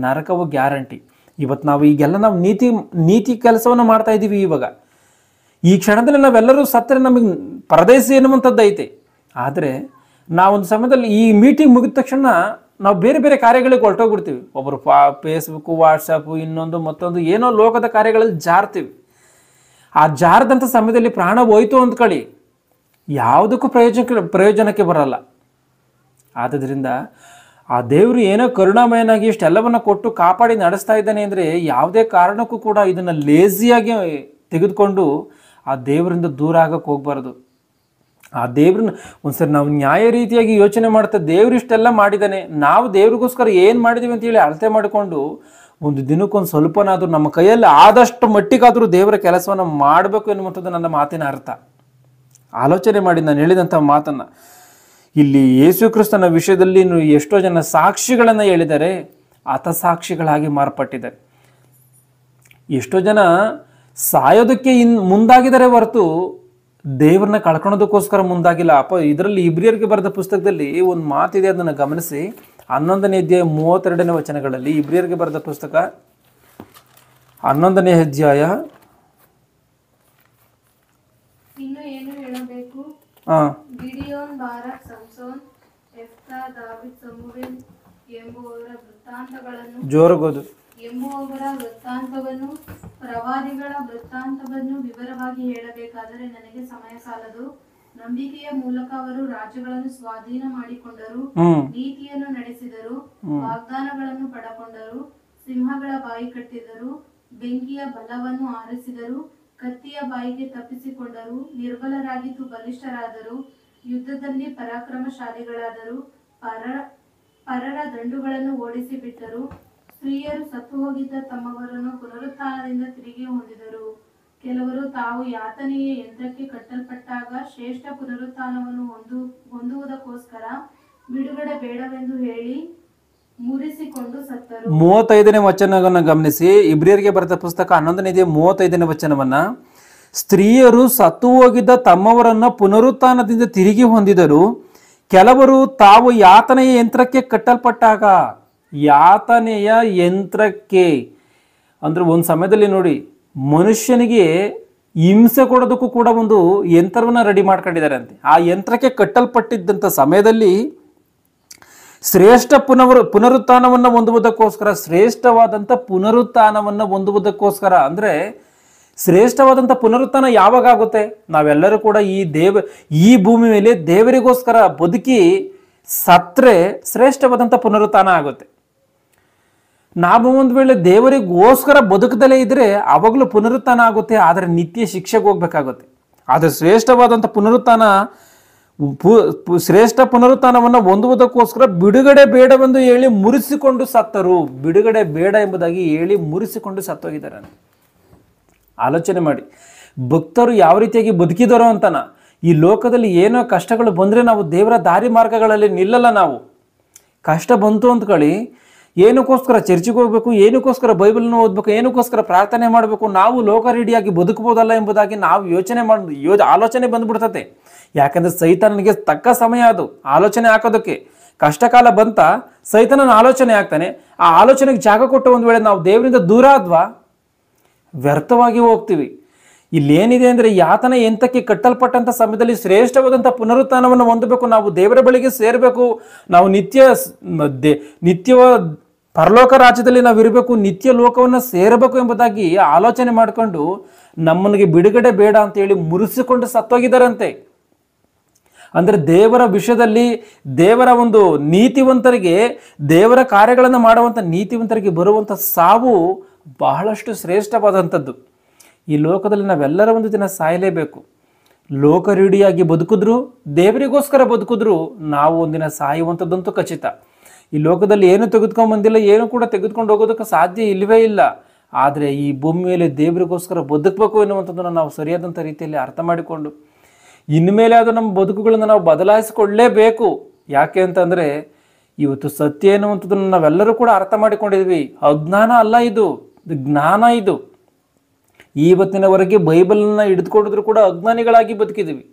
S1: ನರಕವು ಗ್ಯಾರಂಟಿ. ಇವತ್ತು ನಾವು ಈಗೆಲ್ಲ ನಾವು ನೀತಿ ಕೆಲಸವನ್ನು ಮಾಡ್ತಾ ಇದ್ದೀವಿ. ಇವಾಗ ಈ ಕ್ಷಣದಲ್ಲಿ ನಾವೆಲ್ಲರೂ ಸತ್ತರೆ ನಮಗೆ ಪರದೇಸಿ ಎನ್ನುವಂಥದ್ದು ಐತೆ. ಆದರೆ ನಾವೊಂದು ಸಮಯದಲ್ಲಿ ಈ ಮೀಟಿಂಗ್ ಮುಗಿದ ತಕ್ಷಣ ನಾವು ಬೇರೆ ಬೇರೆ ಕಾರ್ಯಗಳಿಗೆ ಹೊರಟೋಗ್ಬಿಡ್ತೀವಿ. ಒಬ್ಬರು ಫೇಸ್ಬುಕ್ಕು, ವಾಟ್ಸಪ್ಪು, ಇನ್ನೊಂದು ಮತ್ತೊಂದು ಏನೋ ಲೋಕದ ಕಾರ್ಯಗಳಲ್ಲಿ ಜಾರ್ತೀವಿ. ಆ ಜಾರದಂಥ ಸಮಯದಲ್ಲಿ ಪ್ರಾಣ ಹೋಯ್ತು ಅಂದ್ಕೊಳ್ಳಿ, ಯಾವುದಕ್ಕೂ ಪ್ರಯೋಜನಕ್ಕೆ ಬರಲ್ಲ. ಆದ್ದರಿಂದ ಆ ದೇವರು ಏನೋ ಕರುಣಾಮಯನಾಗಿ ಇಷ್ಟೆಲ್ಲವನ್ನು ಕೊಟ್ಟು ಕಾಪಾಡಿ ನಡೆಸ್ತಾ ಇದ್ದಾನೆ ಅಂದರೆ ಯಾವುದೇ ಕಾರಣಕ್ಕೂ ಕೂಡ ಇದನ್ನು ಲೇಸಿಯಾಗಿ ತೆಗೆದುಕೊಂಡು ಆ ದೇವರಿಂದ ದೂರ ಆಗಕ್ಕೆ ಹೋಗ್ಬಾರ್ದು. ಆ ದೇವ್ರನ್ನ ಒಂದ್ಸರಿ ನಾವು ನ್ಯಾಯ ರೀತಿಯಾಗಿ ಯೋಚನೆ ಮಾಡ್ತಾ ದೇವ್ರು ಇಷ್ಟೆಲ್ಲ ಮಾಡಿದ್ದಾನೆ, ನಾವು ದೇವ್ರಿಗೋಸ್ಕರ ಏನು ಮಾಡಿದ್ದೀವಿ ಅಂತೇಳಿ ಅಳತೆ ಮಾಡಿಕೊಂಡು ಒಂದು ದಿನಕ್ಕೊಂದು ಸ್ವಲ್ಪನಾದರೂ ನಮ್ಮ ಕೈಯಲ್ಲಿ ಆದಷ್ಟು ಮಟ್ಟಿಗಾದರೂ ದೇವರ ಕೆಲಸವನ್ನು ಮಾಡಬೇಕು ಎನ್ನುವಂಥದ್ದು ನನ್ನ ಮಾತಿನ ಅರ್ಥ. ಆಲೋಚನೆ ಮಾಡಿ ನಾನು ಹೇಳಿದಂಥ ಮಾತನ್ನು. ಇಲ್ಲಿ ಯೇಸು ಕ್ರಿಸ್ತನ ವಿಷಯದಲ್ಲಿ ಎಷ್ಟೋ ಜನ ಸಾಕ್ಷಿಗಳನ್ನು ಹೇಳಿದ್ದಾರೆ, ಹತಸಾಕ್ಷಿಗಳಾಗಿ ಮಾರ್ಪಟ್ಟಿದ್ದಾರೆ. ಎಷ್ಟೋ ಜನ ಸಾಯೋದಕ್ಕೆ ಮುಂದಾಗಿದ್ದಾರೆ ಹೊರತು ದೇವ್ರನ್ನ ಕಳ್ಕೊಳೋದಕ್ಕೋಸ್ಕರ ಮುಂದಾಗಿಲ್ಲ. ಇದರಲ್ಲಿ ಇಬ್ರಿಯರಿಗೆ ಬರೆದ ಪುಸ್ತಕದಲ್ಲಿ ಒಂದು ಮಾತಿದೆ, ಅದನ್ನು ಗಮನಿಸಿ. 11ನೇ ಅಧ್ಯಾಯ 32ನೇ ವಚನಗಳಲ್ಲಿ, ಇಬ್ರಿಯರಿಗೆ ಬರೆದ ಪುಸ್ತಕ 11ನೇ ಅಧ್ಯಾಯ.
S2: ಇನ್ನು ಏನು ಹೇಳಬೇಕು? ಗಿಡಿಯೋನ್, ಬಾರಾಕ್, ಸಂಸೋನ್, ಯೆಫ್ತಾ, ದಾವೀದ್, ಸಮುವೇಲ್ ಎಂಬುವವರ ವೃತ್ತಾಂತವನ್ನು ಪ್ರವಾದಿಗಳ ವೃತ್ತಾಂತವನ್ನು ವಿವರವಾಗಿ ಹೇಳಬೇಕಾದರೆ ನನಗೆ ಸಮಯ ಸಾಲದು. ನಂಬಿಕೆಯ ಮೂಲಕ ಅವರು ರಾಜ್ಯಗಳನ್ನು ಸ್ವಾಧೀನ ಮಾಡಿಕೊಂಡರು, ನೀತಿಯನ್ನು ನಡೆಸಿದರು, ವಾಗ್ದಾನಗಳನ್ನು ಪಡಕೊಂಡರು, ಸಿಂಹಗಳ ಬಾಯಿ ಕಟ್ಟಿದರು, ಬೆಂಕಿಯ ಬಲವನ್ನು ಆರಿಸಿದರು, ಕತ್ತಿಯ ಬಾಯಿಗೆ ತಪ್ಪಿಸಿಕೊಂಡರು, ನಿರ್ಬಲರಾಗಿದ್ದು ಬಲಿಷ್ಠರಾದರು, ಯುದ್ಧದಲ್ಲಿ ಪರಾಕ್ರಮಶಾಲಿಗಳಾದರು, ಪರರ ದಂಡುಗಳನ್ನು ಓಡಿಸಿ ಬಿಟ್ಟರು. ಸ್ತ್ರೀಯರು ಸತ್ತು ಹೋಗಿದ್ದ ತಮ್ಮವರನ್ನು ಪುನರುತ್ಥಾನದಿಂದ ತಿರುಗಿ ಹೊಂದಿದರು. ಕೆಲವರು ತಾವು ಯಾತನೆಯ ಯಂತ್ರಕ್ಕೆ ಕಟ್ಟಲ್ಪಟ್ಟಾಗ ಶ್ರೇಷ್ಠ ಪುನರುತ್ಥಾನವನ್ನು ಹೊಂದುವುದಕ್ಕೋಸ್ಕರ ಬಿಡುಗಡೆ ಬೇಡವೆಂದು ಹೇಳಿ ಮುರಿಸಿಕೊಂಡು ಸತ್ತರು.
S1: 35ನೇ ವಚನವನ್ನು ಗಮನಿಸಿ. ಇಬ್ರಿಯರಿಗೆ ಬರೆದ ಪುಸ್ತಕ 11ನೇ ಅಧ್ಯಾಯ 35ನೇ ವಚನವನ್ನ, ಸ್ತ್ರೀಯರು ಸತ್ತು ಹೋಗಿದ್ದ ತಮ್ಮವರನ್ನ ಪುನರುತ್ಥಾನದಿಂದ ತಿರುಗಿ ಹೊಂದಿದರು. ಕೆಲವರು ತಾವು ಯಾತನೆಯ ಯಂತ್ರಕ್ಕೆ ಕಟ್ಟಲ್ಪಟ್ಟಾಗ, ಯಾತನೆಯ ಯಂತ್ರಕ್ಕೆ ಅಂದ್ರೆ ಒಂದು ಸಮಯದಲ್ಲಿ ನೋಡಿ, ಮನುಷ್ಯನಿಗೆ ಹಿಂಸೆ ಕೊಡೋದಕ್ಕೂ ಕೂಡ ಒಂದು ಯಂತ್ರವನ್ನು ರೆಡಿ ಮಾಡ್ಕೊಂಡಿದ್ದಾರೆ ಅಂತೆ. ಆ ಯಂತ್ರಕ್ಕೆ ಕಟ್ಟಲ್ಪಟ್ಟಿದ್ದಂಥ ಸಮಯದಲ್ಲಿ ಶ್ರೇಷ್ಠ ಪುನರುತ್ಥಾನವನ್ನು ಹೊಂದುವುದಕ್ಕೋಸ್ಕರ, ಶ್ರೇಷ್ಠವಾದಂಥ ಪುನರುತ್ಥಾನವನ್ನು ಹೊಂದುವುದಕ್ಕೋಸ್ಕರ, ಅಂದರೆ ಶ್ರೇಷ್ಠವಾದಂಥ ಪುನರುತ್ಥಾನ ಯಾವಾಗ ಆಗುತ್ತೆ? ನಾವೆಲ್ಲರೂ ಕೂಡ ಈ ಭೂಮಿ ಮೇಲೆ ದೇವರಿಗೋಸ್ಕರ ಬದುಕಿ ಸತ್ರೆ ಶ್ರೇಷ್ಠವಾದಂಥ ಪುನರುತ್ಥಾನ ಆಗುತ್ತೆ. ನಾವು ಒಂದು ವೇಳೆ ದೇವರಿಗೋಸ್ಕರ ಬದುಕದಲ್ಲೇ ಇದ್ರೆ ಅವಾಗಲೂ ಪುನರುತ್ಥಾನ ಆಗುತ್ತೆ, ಆದರೆ ನಿತ್ಯ ಶಿಕ್ಷೆಗೆ ಹೋಗ್ಬೇಕಾಗುತ್ತೆ. ಆದರೆ ಶ್ರೇಷ್ಠವಾದಂಥ ಶ್ರೇಷ್ಠ ಪುನರುತ್ಥಾನವನ್ನು ಹೊಂದುವುದಕ್ಕೋಸ್ಕರ ಬಿಡುಗಡೆ ಬೇಡವೆಂದು ಹೇಳಿ ಮುರಿಸಿಕೊಂಡು ಸತ್ತರು. ಬಿಡುಗಡೆ ಬೇಡ ಎಂಬುದಾಗಿ ಹೇಳಿ ಮುರಿಸಿಕೊಂಡು ಸತ್ತೋಗಿದ್ದಾರೆ. ಆಲೋಚನೆ ಮಾಡಿ, ಭಕ್ತರು ಯಾವ ರೀತಿಯಾಗಿ ಬದುಕಿದರೋ ಅಂತನ. ಈ ಲೋಕದಲ್ಲಿ ಏನೋ ಕಷ್ಟಗಳು ಬಂದರೆ ನಾವು ದೇವರ ದಾರಿ ಮಾರ್ಗಗಳಲ್ಲಿ ನಿಲ್ಲಲ್ಲ. ನಾವು ಕಷ್ಟ ಬಂತು ಅಂದ್ಕೊಳ್ಳಿ, ಏನಕ್ಕೋಸ್ಕರ ಚರ್ಚಿಗೆ ಹೋಗ್ಬೇಕು, ಏನಕ್ಕೋಸ್ಕರ ಬೈಬಲ್ನ ಓದಬೇಕು, ಏನಕ್ಕೋಸ್ಕರ ಪ್ರಾರ್ಥನೆ ಮಾಡಬೇಕು, ನಾವು ಲೋಕ ರೀಡಿಯಾಗಿ ಬದುಕಬಹುದಲ್ಲ ಎಂಬುದಾಗಿ ನಾವು ಆಲೋಚನೆ ಬಂದ್ಬಿಡ್ತತೆ. ಯಾಕಂದ್ರೆ ಸೈತಾನನಿಗೆ ತಕ್ಕ ಸಮಯ ಅದು ಆಲೋಚನೆ ಹಾಕೋದಕ್ಕೆ. ಕಷ್ಟಕಾಲ ಬಂತ ಸೈತಾನನ ಆಲೋಚನೆ ಆಗ್ತಾನೆ. ಆ ಆಲೋಚನೆಗೆ ಜಾಗ ಕೊಟ್ಟು ಒಂದು ವೇಳೆ ನಾವು ದೇವರಿಂದ ದೂರ ಆದ್ವಾ ವ್ಯರ್ಥವಾಗಿ ಹೋಗ್ತೀವಿ. ಇಲ್ಲೇನಿದೆ ಅಂದರೆ ಯಾತನ ಎಂತಕ್ಕೆ ಕಟ್ಟಲ್ಪಟ್ಟಂಥ ಸಮಯದಲ್ಲಿ ಶ್ರೇಷ್ಠವಾದಂಥ ಪುನರುತ್ಥಾನವನ್ನು ಹೊಂದಬೇಕು, ನಾವು ದೇವರ ಬಳಿಗೆ ಸೇರಬೇಕು, ನಾವು ನಿತ್ಯ ಪರಲೋಕ ರಾಜ್ಯದಲ್ಲಿ ನಾವು ಇರಬೇಕು, ನಿತ್ಯ ಲೋಕವನ್ನು ಸೇರಬೇಕು ಎಂಬುದಾಗಿ ಆಲೋಚನೆ ಮಾಡಿಕೊಂಡು ನಮ್ಮನಿಗೆ ಬಿಡುಗಡೆ ಬೇಡ ಅಂತ ಹೇಳಿ ಮುರಿಸಿಕೊಂಡು ಸತ್ತೋಗಿದ್ದಾರಂತೆ. ಅಂದರೆ ದೇವರ ವಿಷಯದಲ್ಲಿ ದೇವರ ಒಂದು ನೀತಿವಂತರಿಗೆ, ದೇವರ ಕಾರ್ಯಗಳನ್ನು ಮಾಡುವಂಥ ನೀತಿವಂತರಿಗೆ ಬರುವಂಥ ಸಾವು ಬಹಳಷ್ಟು ಶ್ರೇಷ್ಠವಾದಂಥದ್ದು. ಈ ಲೋಕದಲ್ಲಿ ನಾವೆಲ್ಲರ ಒಂದು ದಿನ ಸಾಯಲೇಬೇಕು. ಲೋಕರೂಢಿಯಾಗಿ ಬದುಕಿದ್ರು, ದೇವರಿಗೋಸ್ಕರ ಬದುಕಿದ್ರು ನಾವು ಒಂದಿನ ಸಾಯುವಂಥದ್ದಂತೂ ಖಚಿತ. ಈ ಲೋಕದಲ್ಲಿ ಏನು ತೆಗೆದುಕೊಂಡು ಬಂದಿಲ್ಲ, ಏನು ಕೂಡ ತೆಗೆದುಕೊಂಡು ಹೋಗೋದಕ್ಕೆ ಸಾಧ್ಯ ಇಲ್ಲವೇ ಇಲ್ಲ. ಆದರೆ ಈ ಭೂಮಿ ಮೇಲೆ ದೇವರಿಗೋಸ್ಕರ ಬದುಕಬೇಕು ಎನ್ನುವಂಥದ್ದನ್ನು ನಾವು ಸರಿಯಾದಂಥ ರೀತಿಯಲ್ಲಿ ಅರ್ಥ ಮಾಡಿಕೊಂಡು ಇನ್ಮೇಲೆ ಅದು ನಮ್ಮ ಬದುಕುಗಳನ್ನು ನಾವು ಬದಲಾಯಿಸಿಕೊಳ್ಳಲೇಬೇಕು. ಯಾಕೆ ಅಂತಂದರೆ ಇವತ್ತು ಸತ್ಯ ಎನ್ನುವಂಥದ್ದನ್ನು ನಾವೆಲ್ಲರೂ ಕೂಡ ಅರ್ಥ ಮಾಡಿಕೊಂಡಿದ್ವಿ. ಅಜ್ಞಾನ ಅಲ್ಲ, ಇದು ಜ್ಞಾನ. ಇದು ಇವತ್ತಿನವರೆಗೆ ಬೈಬಲನ್ನು ಹಿಡಿದುಕೊಂಡಿದ್ರು ಕೂಡ ಅಜ್ಞಾನಿಗಳಾಗಿ ಬದುಕಿದ್ವಿ.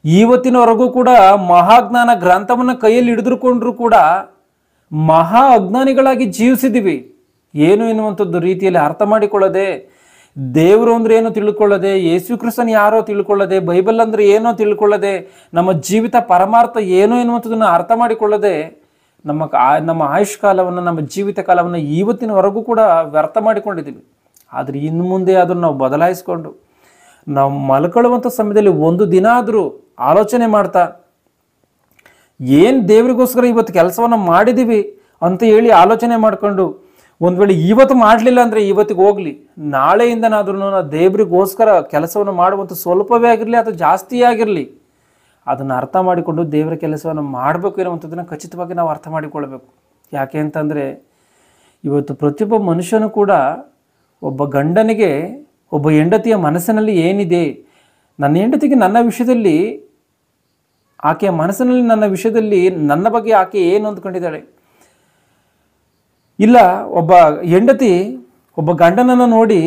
S1: ಇವತ್ತಿನವರೆಗೂ ಕೂಡ ಮಹಾಜ್ಞಾನ ಗ್ರಂಥವನ್ನು ಕೈಯಲ್ಲಿ ಹಿಡಿದುಕೊಂಡ್ರು ಕೂಡ ಮಹಾ ಅಜ್ಞಾನಿಗಳಾಗಿ ಜೀವಿಸಿದ್ದೀವಿ. ಏನು ಎನ್ನುವಂಥದ್ದು ರೀತಿಯಲ್ಲಿ ಅರ್ಥ ಮಾಡಿಕೊಳ್ಳದೆ, ದೇವರು ಅಂದ್ರೆ ಏನೋ ತಿಳ್ಕೊಳ್ಳದೆ, ಯೇಸು ಕ್ರಿಸ್ತನ್ ಯಾರೋ ತಿಳ್ಕೊಳ್ಳದೆ, ಬೈಬಲ್ ಅಂದ್ರೆ ಏನೋ ತಿಳ್ಕೊಳ್ಳದೆ, ನಮ್ಮ ಜೀವಿತ ಪರಮಾರ್ಥ ಏನು ಎನ್ನುವಂಥದ್ದನ್ನು ಅರ್ಥ ಮಾಡಿಕೊಳ್ಳದೆ ನಮ್ಮ ಆಯುಷ್ ಕಾಲವನ್ನು, ನಮ್ಮ ಜೀವಿತ ಕಾಲವನ್ನು ಇವತ್ತಿನವರೆಗೂ ಕೂಡ ವ್ಯರ್ಥ ಮಾಡಿಕೊಂಡಿದ್ದೀವಿ. ಆದರೆ ಇನ್ನು ಮುಂದೆ ಅದನ್ನು ನಾವು ಬದಲಾಯಿಸ್ಕೊಂಡು ನಾವು ಮಲ್ಕೊಳ್ಳುವಂಥ ಸಮಯದಲ್ಲಿ ಒಂದು ದಿನ ಆದರೂ ಆಲೋಚನೆ ಮಾಡ್ತಾ ಏನು ದೇವರಿಗೋಸ್ಕರ ಇವತ್ತು ಕೆಲಸವನ್ನು ಮಾಡಿದ್ದೀವಿ ಅಂತ ಹೇಳಿ ಆಲೋಚನೆ ಮಾಡಿಕೊಂಡು ಒಂದು ವೇಳೆ ಇವತ್ತು ಮಾಡಲಿಲ್ಲ ಅಂದರೆ ಇವತ್ತಿಗೆ ಹೋಗಲಿ, ನಾಳೆಯಿಂದನಾದ್ರೂ ನಾವು ದೇವರಿಗೋಸ್ಕರ ಕೆಲಸವನ್ನು ಮಾಡುವಂಥ ಸ್ವಲ್ಪವೇ ಆಗಿರಲಿ ಅಥವಾ ಜಾಸ್ತಿಯೇ ಆಗಿರಲಿ ಅದನ್ನು ಅರ್ಥ ಮಾಡಿಕೊಂಡು ದೇವರ ಕೆಲಸವನ್ನು ಮಾಡಬೇಕು ಇರುವಂಥದ್ದನ್ನು ಖಚಿತವಾಗಿ ನಾವು ಅರ್ಥ ಮಾಡಿಕೊಳ್ಬೇಕು. ಯಾಕೆ ಅಂತಂದರೆ ಇವತ್ತು ಪ್ರತಿಯೊಬ್ಬ ಮನುಷ್ಯನೂ ಕೂಡ ಒಬ್ಬ ಗಂಡನಿಗೆ ಒಬ್ಬ ಹೆಂಡತಿಯ ಮನಸ್ಸಿನಲ್ಲಿ ಏನಿದೆ, ನನ್ನ ಹೆಂಡತಿಗೆ ನನ್ನ ವಿಷಯದಲ್ಲಿ, ಆಕೆಯ ಮನಸ್ಸಿನಲ್ಲಿ ನನ್ನ ವಿಷಯದಲ್ಲಿ ನನ್ನ ಬಗ್ಗೆ ಆಕೆ ಏನು ಅಂದ್ಕೊಂಡಿದ್ದಾಳೆ, ಇಲ್ಲ ಒಬ್ಬ ಹೆಂಡತಿ ಒಬ್ಬ ಗಂಡನನ್ನು ನೋಡಿ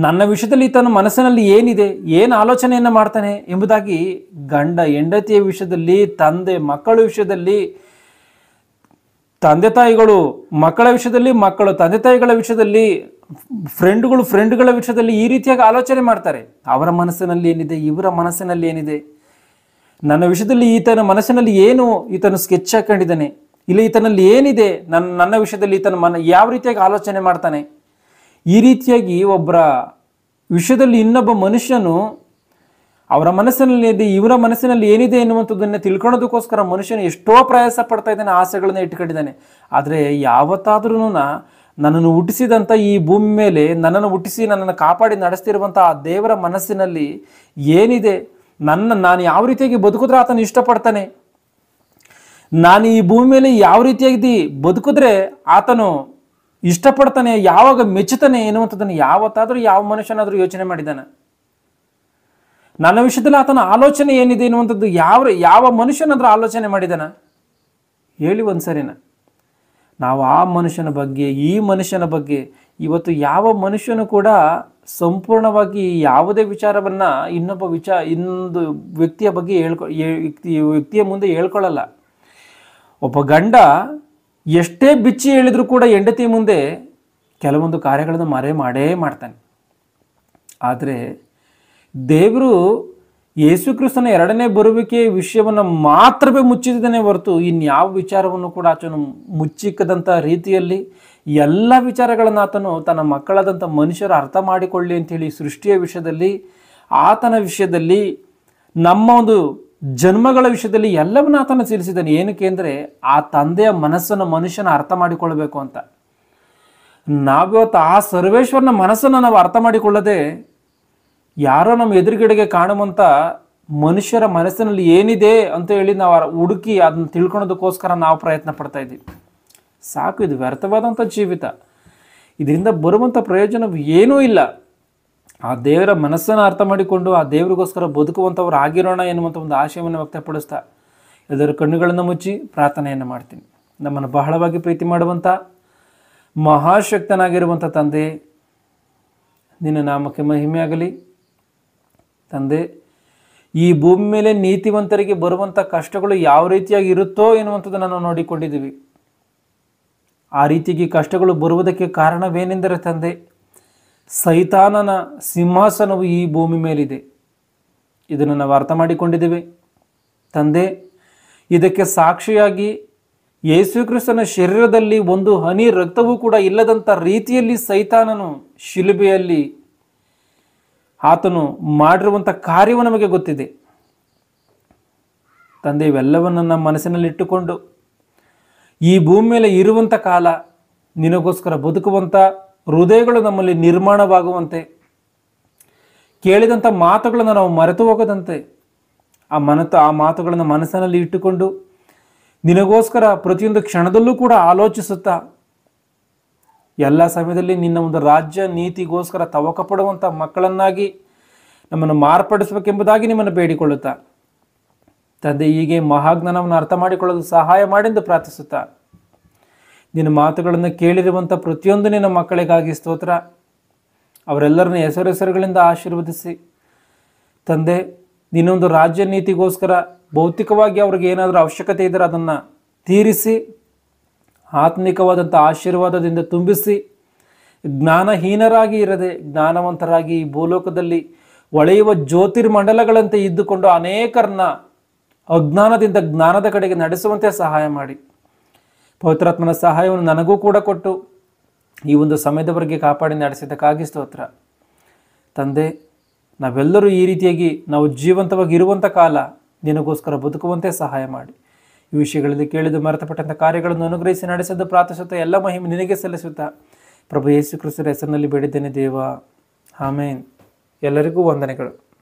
S1: ನನ್ನ ವಿಷಯದಲ್ಲಿ ತನ್ನ ಮನಸ್ಸಿನಲ್ಲಿ ಏನಿದೆ, ಏನು ಆಲೋಚನೆಯನ್ನು ಮಾಡ್ತಾನೆ ಎಂಬುದಾಗಿ ಗಂಡ ಹೆಂಡತಿಯ ವಿಷಯದಲ್ಲಿ, ತಂದೆ ಮಕ್ಕಳ ವಿಷಯದಲ್ಲಿ, ತಂದೆ ತಾಯಿಗಳು ಮಕ್ಕಳ ವಿಷಯದಲ್ಲಿ, ಮಕ್ಕಳು ತಂದೆ ತಾಯಿಗಳ ವಿಷಯದಲ್ಲಿ, ಫ್ರೆಂಡ್ಗಳ ವಿಷಯದಲ್ಲಿ ಈ ರೀತಿಯಾಗಿ ಆಲೋಚನೆ ಮಾಡ್ತಾರೆ. ಅವರ ಮನಸ್ಸಿನಲ್ಲಿ ಏನಿದೆ, ಇವರ ಮನಸ್ಸಿನಲ್ಲಿ ಏನಿದೆ, ನನ್ನ ವಿಷಯದಲ್ಲಿ ಈತನ ಮನಸ್ಸಿನಲ್ಲಿ ಏನು ಈತನು ಸ್ಕೆಚ್ ಹಾಕೊಂಡಿದ್ದಾನೆ, ಇಲ್ಲ ಈತನಲ್ಲಿ ಏನಿದೆ, ನನ್ನ ವಿಷಯದಲ್ಲಿ ಈತನ ಯಾವ ರೀತಿಯಾಗಿ ಆಲೋಚನೆ ಮಾಡ್ತಾನೆ, ಈ ರೀತಿಯಾಗಿ ಒಬ್ಬರ ವಿಷಯದಲ್ಲಿ ಇನ್ನೊಬ್ಬ ಮನುಷ್ಯನು ಅವರ ಮನಸ್ಸಿನಲ್ಲಿ ಇದೆ, ಇವರ ಮನಸ್ಸಿನಲ್ಲಿ ಏನಿದೆ ಎನ್ನುವಂಥದ್ದನ್ನು ತಿಳ್ಕೊಳ್ಳೋದಕ್ಕೋಸ್ಕರ ಮನುಷ್ಯನು ಎಷ್ಟೋ ಪ್ರಯಾಸ ಪಡ್ತಾ ಇದ್ದಾನೆ, ಆಸೆಗಳನ್ನ ಇಟ್ಕೊಂಡಿದ್ದಾನೆ. ಆದರೆ ಯಾವತ್ತಾದ್ರೂ ನನ್ನನ್ನು ಹುಟ್ಟಿಸಿದಂಥ ಈ ಭೂಮಿ ಮೇಲೆ ನನ್ನನ್ನು ಹುಟ್ಟಿಸಿ ನನ್ನನ್ನು ಕಾಪಾಡಿ ನಡೆಸ್ತಿರುವಂಥ ಆ ದೇವರ ಮನಸ್ಸಿನಲ್ಲಿ ಏನಿದೆ, ನಾನು ಯಾವ ರೀತಿಯಾಗಿ ಬದುಕಿದ್ರೆ ಆತನು ಇಷ್ಟಪಡ್ತಾನೆ, ನಾನು ಈ ಭೂಮಿ ಮೇಲೆ ಯಾವ ರೀತಿಯಾಗಿ ಬದುಕಿದ್ರೆ ಆತನು ಇಷ್ಟಪಡ್ತಾನೆ, ಯಾವಾಗ ಮೆಚ್ಚುತ್ತಾನೆ ಎನ್ನುವಂಥದ್ದನ್ನು ಯಾವತ್ತಾದರೂ ಯಾವ ಮನುಷ್ಯನಾದರೂ ಯೋಚನೆ ಮಾಡಿದ್ದಾನೆ? ನನ್ನ ವಿಷಯದಲ್ಲಿ ಆತನ ಆಲೋಚನೆ ಏನಿದೆ ಎನ್ನುವಂಥದ್ದು ಯಾವ ಮನುಷ್ಯನಾದರೂ ಆಲೋಚನೆ ಮಾಡಿದಾನ? ಹೇಳಿ ಒಂದ್ಸರಿನ. ನಾವು ಆ ಮನುಷ್ಯನ ಬಗ್ಗೆ, ಈ ಮನುಷ್ಯನ ಬಗ್ಗೆ ಇವತ್ತು ಯಾವ ಮನುಷ್ಯನು ಕೂಡ ಸಂಪೂರ್ಣವಾಗಿ ಯಾವುದೇ ವಿಚಾರವನ್ನು ಇನ್ನೊಂದು ವ್ಯಕ್ತಿಯ ಬಗ್ಗೆ ವ್ಯಕ್ತಿಯ ಮುಂದೆ ಹೇಳ್ಕೊಳ್ಳಲ್ಲ. ಒಬ್ಬ ಗಂಡ ಎಷ್ಟೇ ಬಿಚ್ಚಿ ಹೇಳಿದ್ರು ಕೂಡ ಹೆಂಡತಿ ಮುಂದೆ ಕೆಲವೊಂದು ಕಾರ್ಯಗಳನ್ನು ಮಾಡೇ ಮಾಡ್ತಾನೆ. ಆದರೆ ದೇವರು ಯೇಸು ಕ್ರಿಸ್ತನ ಎರಡನೇ ಬರುವಿಕೆಯ ವಿಷಯವನ್ನು ಮಾತ್ರವೇ ಮುಚ್ಚಿದ್ದಾನೆ ಹೊರತು ಇನ್ಯಾವ ವಿಚಾರವನ್ನು ಕೂಡ ಆತನು ಮುಚ್ಚಿಕ್ಕದಂಥ ರೀತಿಯಲ್ಲಿ ಎಲ್ಲ ವಿಚಾರಗಳನ್ನು ಆತನು ತನ್ನ ಮಕ್ಕಳಾದಂಥ ಮನುಷ್ಯರು ಅರ್ಥ ಮಾಡಿಕೊಳ್ಳಿ ಅಂಥೇಳಿ ಸೃಷ್ಟಿಯ ವಿಷಯದಲ್ಲಿ, ಆತನ ವಿಷಯದಲ್ಲಿ, ನಮ್ಮ ಒಂದು ಜನ್ಮಗಳ ವಿಷಯದಲ್ಲಿ ಎಲ್ಲವನ್ನ ಆತನ ತಿಳಿಸಿದ್ದಾನೆ. ಏನಕ್ಕೆ ಅಂದರೆ ಆ ತಂದೆಯ ಮನಸ್ಸನ್ನು ಮನುಷ್ಯನ ಅರ್ಥ ಮಾಡಿಕೊಳ್ಳಬೇಕು ಅಂತ. ನಾವಿವತ್ತು ಆ ಸರ್ವೇಶ್ವರನ ಮನಸ್ಸನ್ನು ನಾವು ಅರ್ಥ ಮಾಡಿಕೊಳ್ಳದೆ ಯಾರೋ ನಮ್ಮ ಎದುರುಗಡೆಗೆ ಕಾಣುವಂಥ ಮನುಷ್ಯರ ಮನಸ್ಸಿನಲ್ಲಿ ಏನಿದೆ ಅಂತ ಹೇಳಿ ನಾವು ಹುಡುಕಿ ಅದನ್ನು ತಿಳ್ಕೊಳೋದಕ್ಕೋಸ್ಕರ ನಾವು ಪ್ರಯತ್ನ ಪಡ್ತಾ ಇದ್ದೀವಿ. ಸಾಕು, ಇದು ವ್ಯರ್ಥವಾದಂಥ ಜೀವಿತ. ಇದರಿಂದ ಬರುವಂಥ ಪ್ರಯೋಜನ ಏನೂ ಇಲ್ಲ. ಆ ದೇವರ ಮನಸ್ಸನ್ನು ಅರ್ಥ ಮಾಡಿಕೊಂಡು ಆ ದೇವರಿಗೋಸ್ಕರ ಬದುಕುವಂಥವ್ರು ಆಗಿರೋಣ ಎನ್ನುವಂಥ ಒಂದು ಆಶಯವನ್ನು ವ್ಯಕ್ತಪಡಿಸ್ತಾ ಎಲ್ಲರ ಕಣ್ಣುಗಳನ್ನು ಮುಚ್ಚಿ ಪ್ರಾರ್ಥನೆಯನ್ನು ಮಾಡ್ತೀನಿ. ನಮ್ಮನ್ನು ಬಹಳವಾಗಿ ಪ್ರೀತಿ ಮಾಡುವಂಥ ಮಹಾಶಕ್ತನಾಗಿರುವಂಥ ತಂದೆ, ನಿನ್ನ ನಾಮಕ್ಕೆ ಮಹಿಮೆ ಆಗಲಿ. ತಂದೆ, ಈ ಭೂಮಿ ಮೇಲೆ ನೀತಿವಂತರಿಗೆ ಬರುವಂಥ ಕಷ್ಟಗಳು ಯಾವ ರೀತಿಯಾಗಿ ಇರುತ್ತೋ ಎನ್ನುವಂಥದ್ದನ್ನು ನಾವು ನೋಡಿಕೊಂಡಿದ್ದೀವಿ. ಆ ರೀತಿಯಾಗಿ ಕಷ್ಟಗಳು ಬರುವುದಕ್ಕೆ ಕಾರಣವೇನೆಂದರೆ ತಂದೆ, ಸೈತಾನನ ಸಿಂಹಾಸನವು ಈ ಭೂಮಿ ಮೇಲಿದೆ. ಇದನ್ನು ನಾವು ಅರ್ಥ ಮಾಡಿಕೊಂಡಿದ್ದೇವೆ ತಂದೆ. ಇದಕ್ಕೆ ಸಾಕ್ಷಿಯಾಗಿ ಯೇಸು ಕ್ರಿಸ್ತನ ಶರೀರದಲ್ಲಿ ಒಂದು ಹನಿ ರಕ್ತವೂ ಕೂಡ ಇಲ್ಲದಂಥ ರೀತಿಯಲ್ಲಿ ಸೈತಾನನು ಶಿಲುಬೆಯಲ್ಲಿ ಆತನು ಮಾಡಿರುವಂಥ ಕಾರ್ಯವು ನಮಗೆ ಗೊತ್ತಿದೆ ತಂದೆ. ಇವೆಲ್ಲವನ್ನು ನಮ್ಮ ಮನಸ್ಸಿನಲ್ಲಿಟ್ಟುಕೊಂಡು ಈ ಭೂಮಿ ಮೇಲೆ ಇರುವಂಥ ಕಾಲ ನಿನಗೋಸ್ಕರ ಬದುಕುವಂಥ ಹೃದಯಗಳು ನಮ್ಮಲ್ಲಿ ನಿರ್ಮಾಣವಾಗುವಂತೆ, ಕೇಳಿದಂಥ ಮಾತುಗಳನ್ನು ನಾವು ಮರೆತು ಹೋಗದಂತೆ ಆ ಮಾತುಗಳನ್ನು ಮನಸ್ಸಿನಲ್ಲಿ ಇಟ್ಟುಕೊಂಡು ನಿನಗೋಸ್ಕರ ಪ್ರತಿಯೊಂದು ಕ್ಷಣದಲ್ಲೂ ಕೂಡ ಆಲೋಚಿಸುತ್ತಾ ಎಲ್ಲ ಸಮಯದಲ್ಲಿ ನಿನ್ನ ಒಂದು ರಾಜ್ಯ ನೀತಿಗೋಸ್ಕರ ತವಕ ಪಡುವಂಥ ಮಕ್ಕಳನ್ನಾಗಿ ನಮ್ಮನ್ನು ಮಾರ್ಪಡಿಸಬೇಕೆಂಬುದಾಗಿ ನಿಮ್ಮನ್ನು ಬೇಡಿಕೊಳ್ಳುತ್ತಾ ತಂದೆ, ಹೀಗೆ ಮಹಾಜ್ಞಾನವನ್ನು ಅರ್ಥ ಮಾಡಿಕೊಳ್ಳಲು ಸಹಾಯ ಮಾಡೆಂದು ಪ್ರಾರ್ಥಿಸುತ್ತಾ ನಿನ್ನ ಮಾತುಗಳನ್ನು ಕೇಳಿರುವಂಥ ಪ್ರತಿಯೊಂದು ನಿನ್ನ ಮಕ್ಕಳಿಗಾಗಿ ಸ್ತೋತ್ರ. ಅವರೆಲ್ಲರನ್ನ ಹೆಸರುಗಳಿಂದ ಆಶೀರ್ವದಿಸಿ ತಂದೆ, ನಿನ್ನೊಂದು ರಾಜ್ಯ ನೀತಿಗೋಸ್ಕರ ಭೌತಿಕವಾಗಿ ಅವ್ರಿಗೆ ಏನಾದರೂ ಅವಶ್ಯಕತೆ ಇದ್ದರೆ ಅದನ್ನು ತೀರಿಸಿ, ಆತ್ಮಿಕವಾದಂಥ ಆಶೀರ್ವಾದದಿಂದ ತುಂಬಿಸಿ, ಜ್ಞಾನಹೀನರಾಗಿ ಇರದೆ ಜ್ಞಾನವಂತರಾಗಿ ಈ ಭೂಲೋಕದಲ್ಲಿ ಹೊಳೆಯುವ ಜ್ಯೋತಿರ್ಮಂಡಲಗಳಂತೆ ಇದ್ದುಕೊಂಡು ಅನೇಕರನ್ನ ಅಜ್ಞಾನದಿಂದ ಜ್ಞಾನದ ಕಡೆಗೆ ನಡೆಸುವಂತೆ ಸಹಾಯ ಮಾಡಿ, ಪವಿತ್ರಾತ್ಮನ ಸಹಾಯವನ್ನು ನನಗೂ ಕೂಡ ಕೊಟ್ಟು ಈ ಒಂದು ಸಮಯದವರೆಗೆ ಕಾಪಾಡಿ ನಡೆಸಿದ್ದಕ್ಕಾಗಿ ಸ್ತೋತ್ರ ತಂದೆ. ನಾವೆಲ್ಲರೂ ಈ ರೀತಿಯಾಗಿ ನಾವು ಜೀವಂತವಾಗಿ ಇರುವಂಥ ಕಾಲ ನಿನಗೋಸ್ಕರ ಬದುಕುವಂತೆ ಸಹಾಯ ಮಾಡಿ. ಈ ವಿಷಯಗಳಲ್ಲಿ ಕೇಳಿದು ಮರೆತಪಟ್ಟಂಥ ಕಾರ್ಯಗಳನ್ನು ಅನುಗ್ರಹಿಸಿ ನಡೆಸಿದ್ದು ಪ್ರಾರ್ಥಿಸುತ್ತಾ ಎಲ್ಲ ಮಹಿಮೆ ನಿನಗೆ ಸಲ್ಲಿಸುತ್ತಾ ಪ್ರಭು ಯೇಸು ಕ್ರಿಸ್ತರ ಹೆಸರಿನಲ್ಲಿ ಬೇಡಿದ್ದೇನೆ ದೇವ, ಆಮೇನ್. ಎಲ್ಲರಿಗೂ ವಂದನೆಗಳು.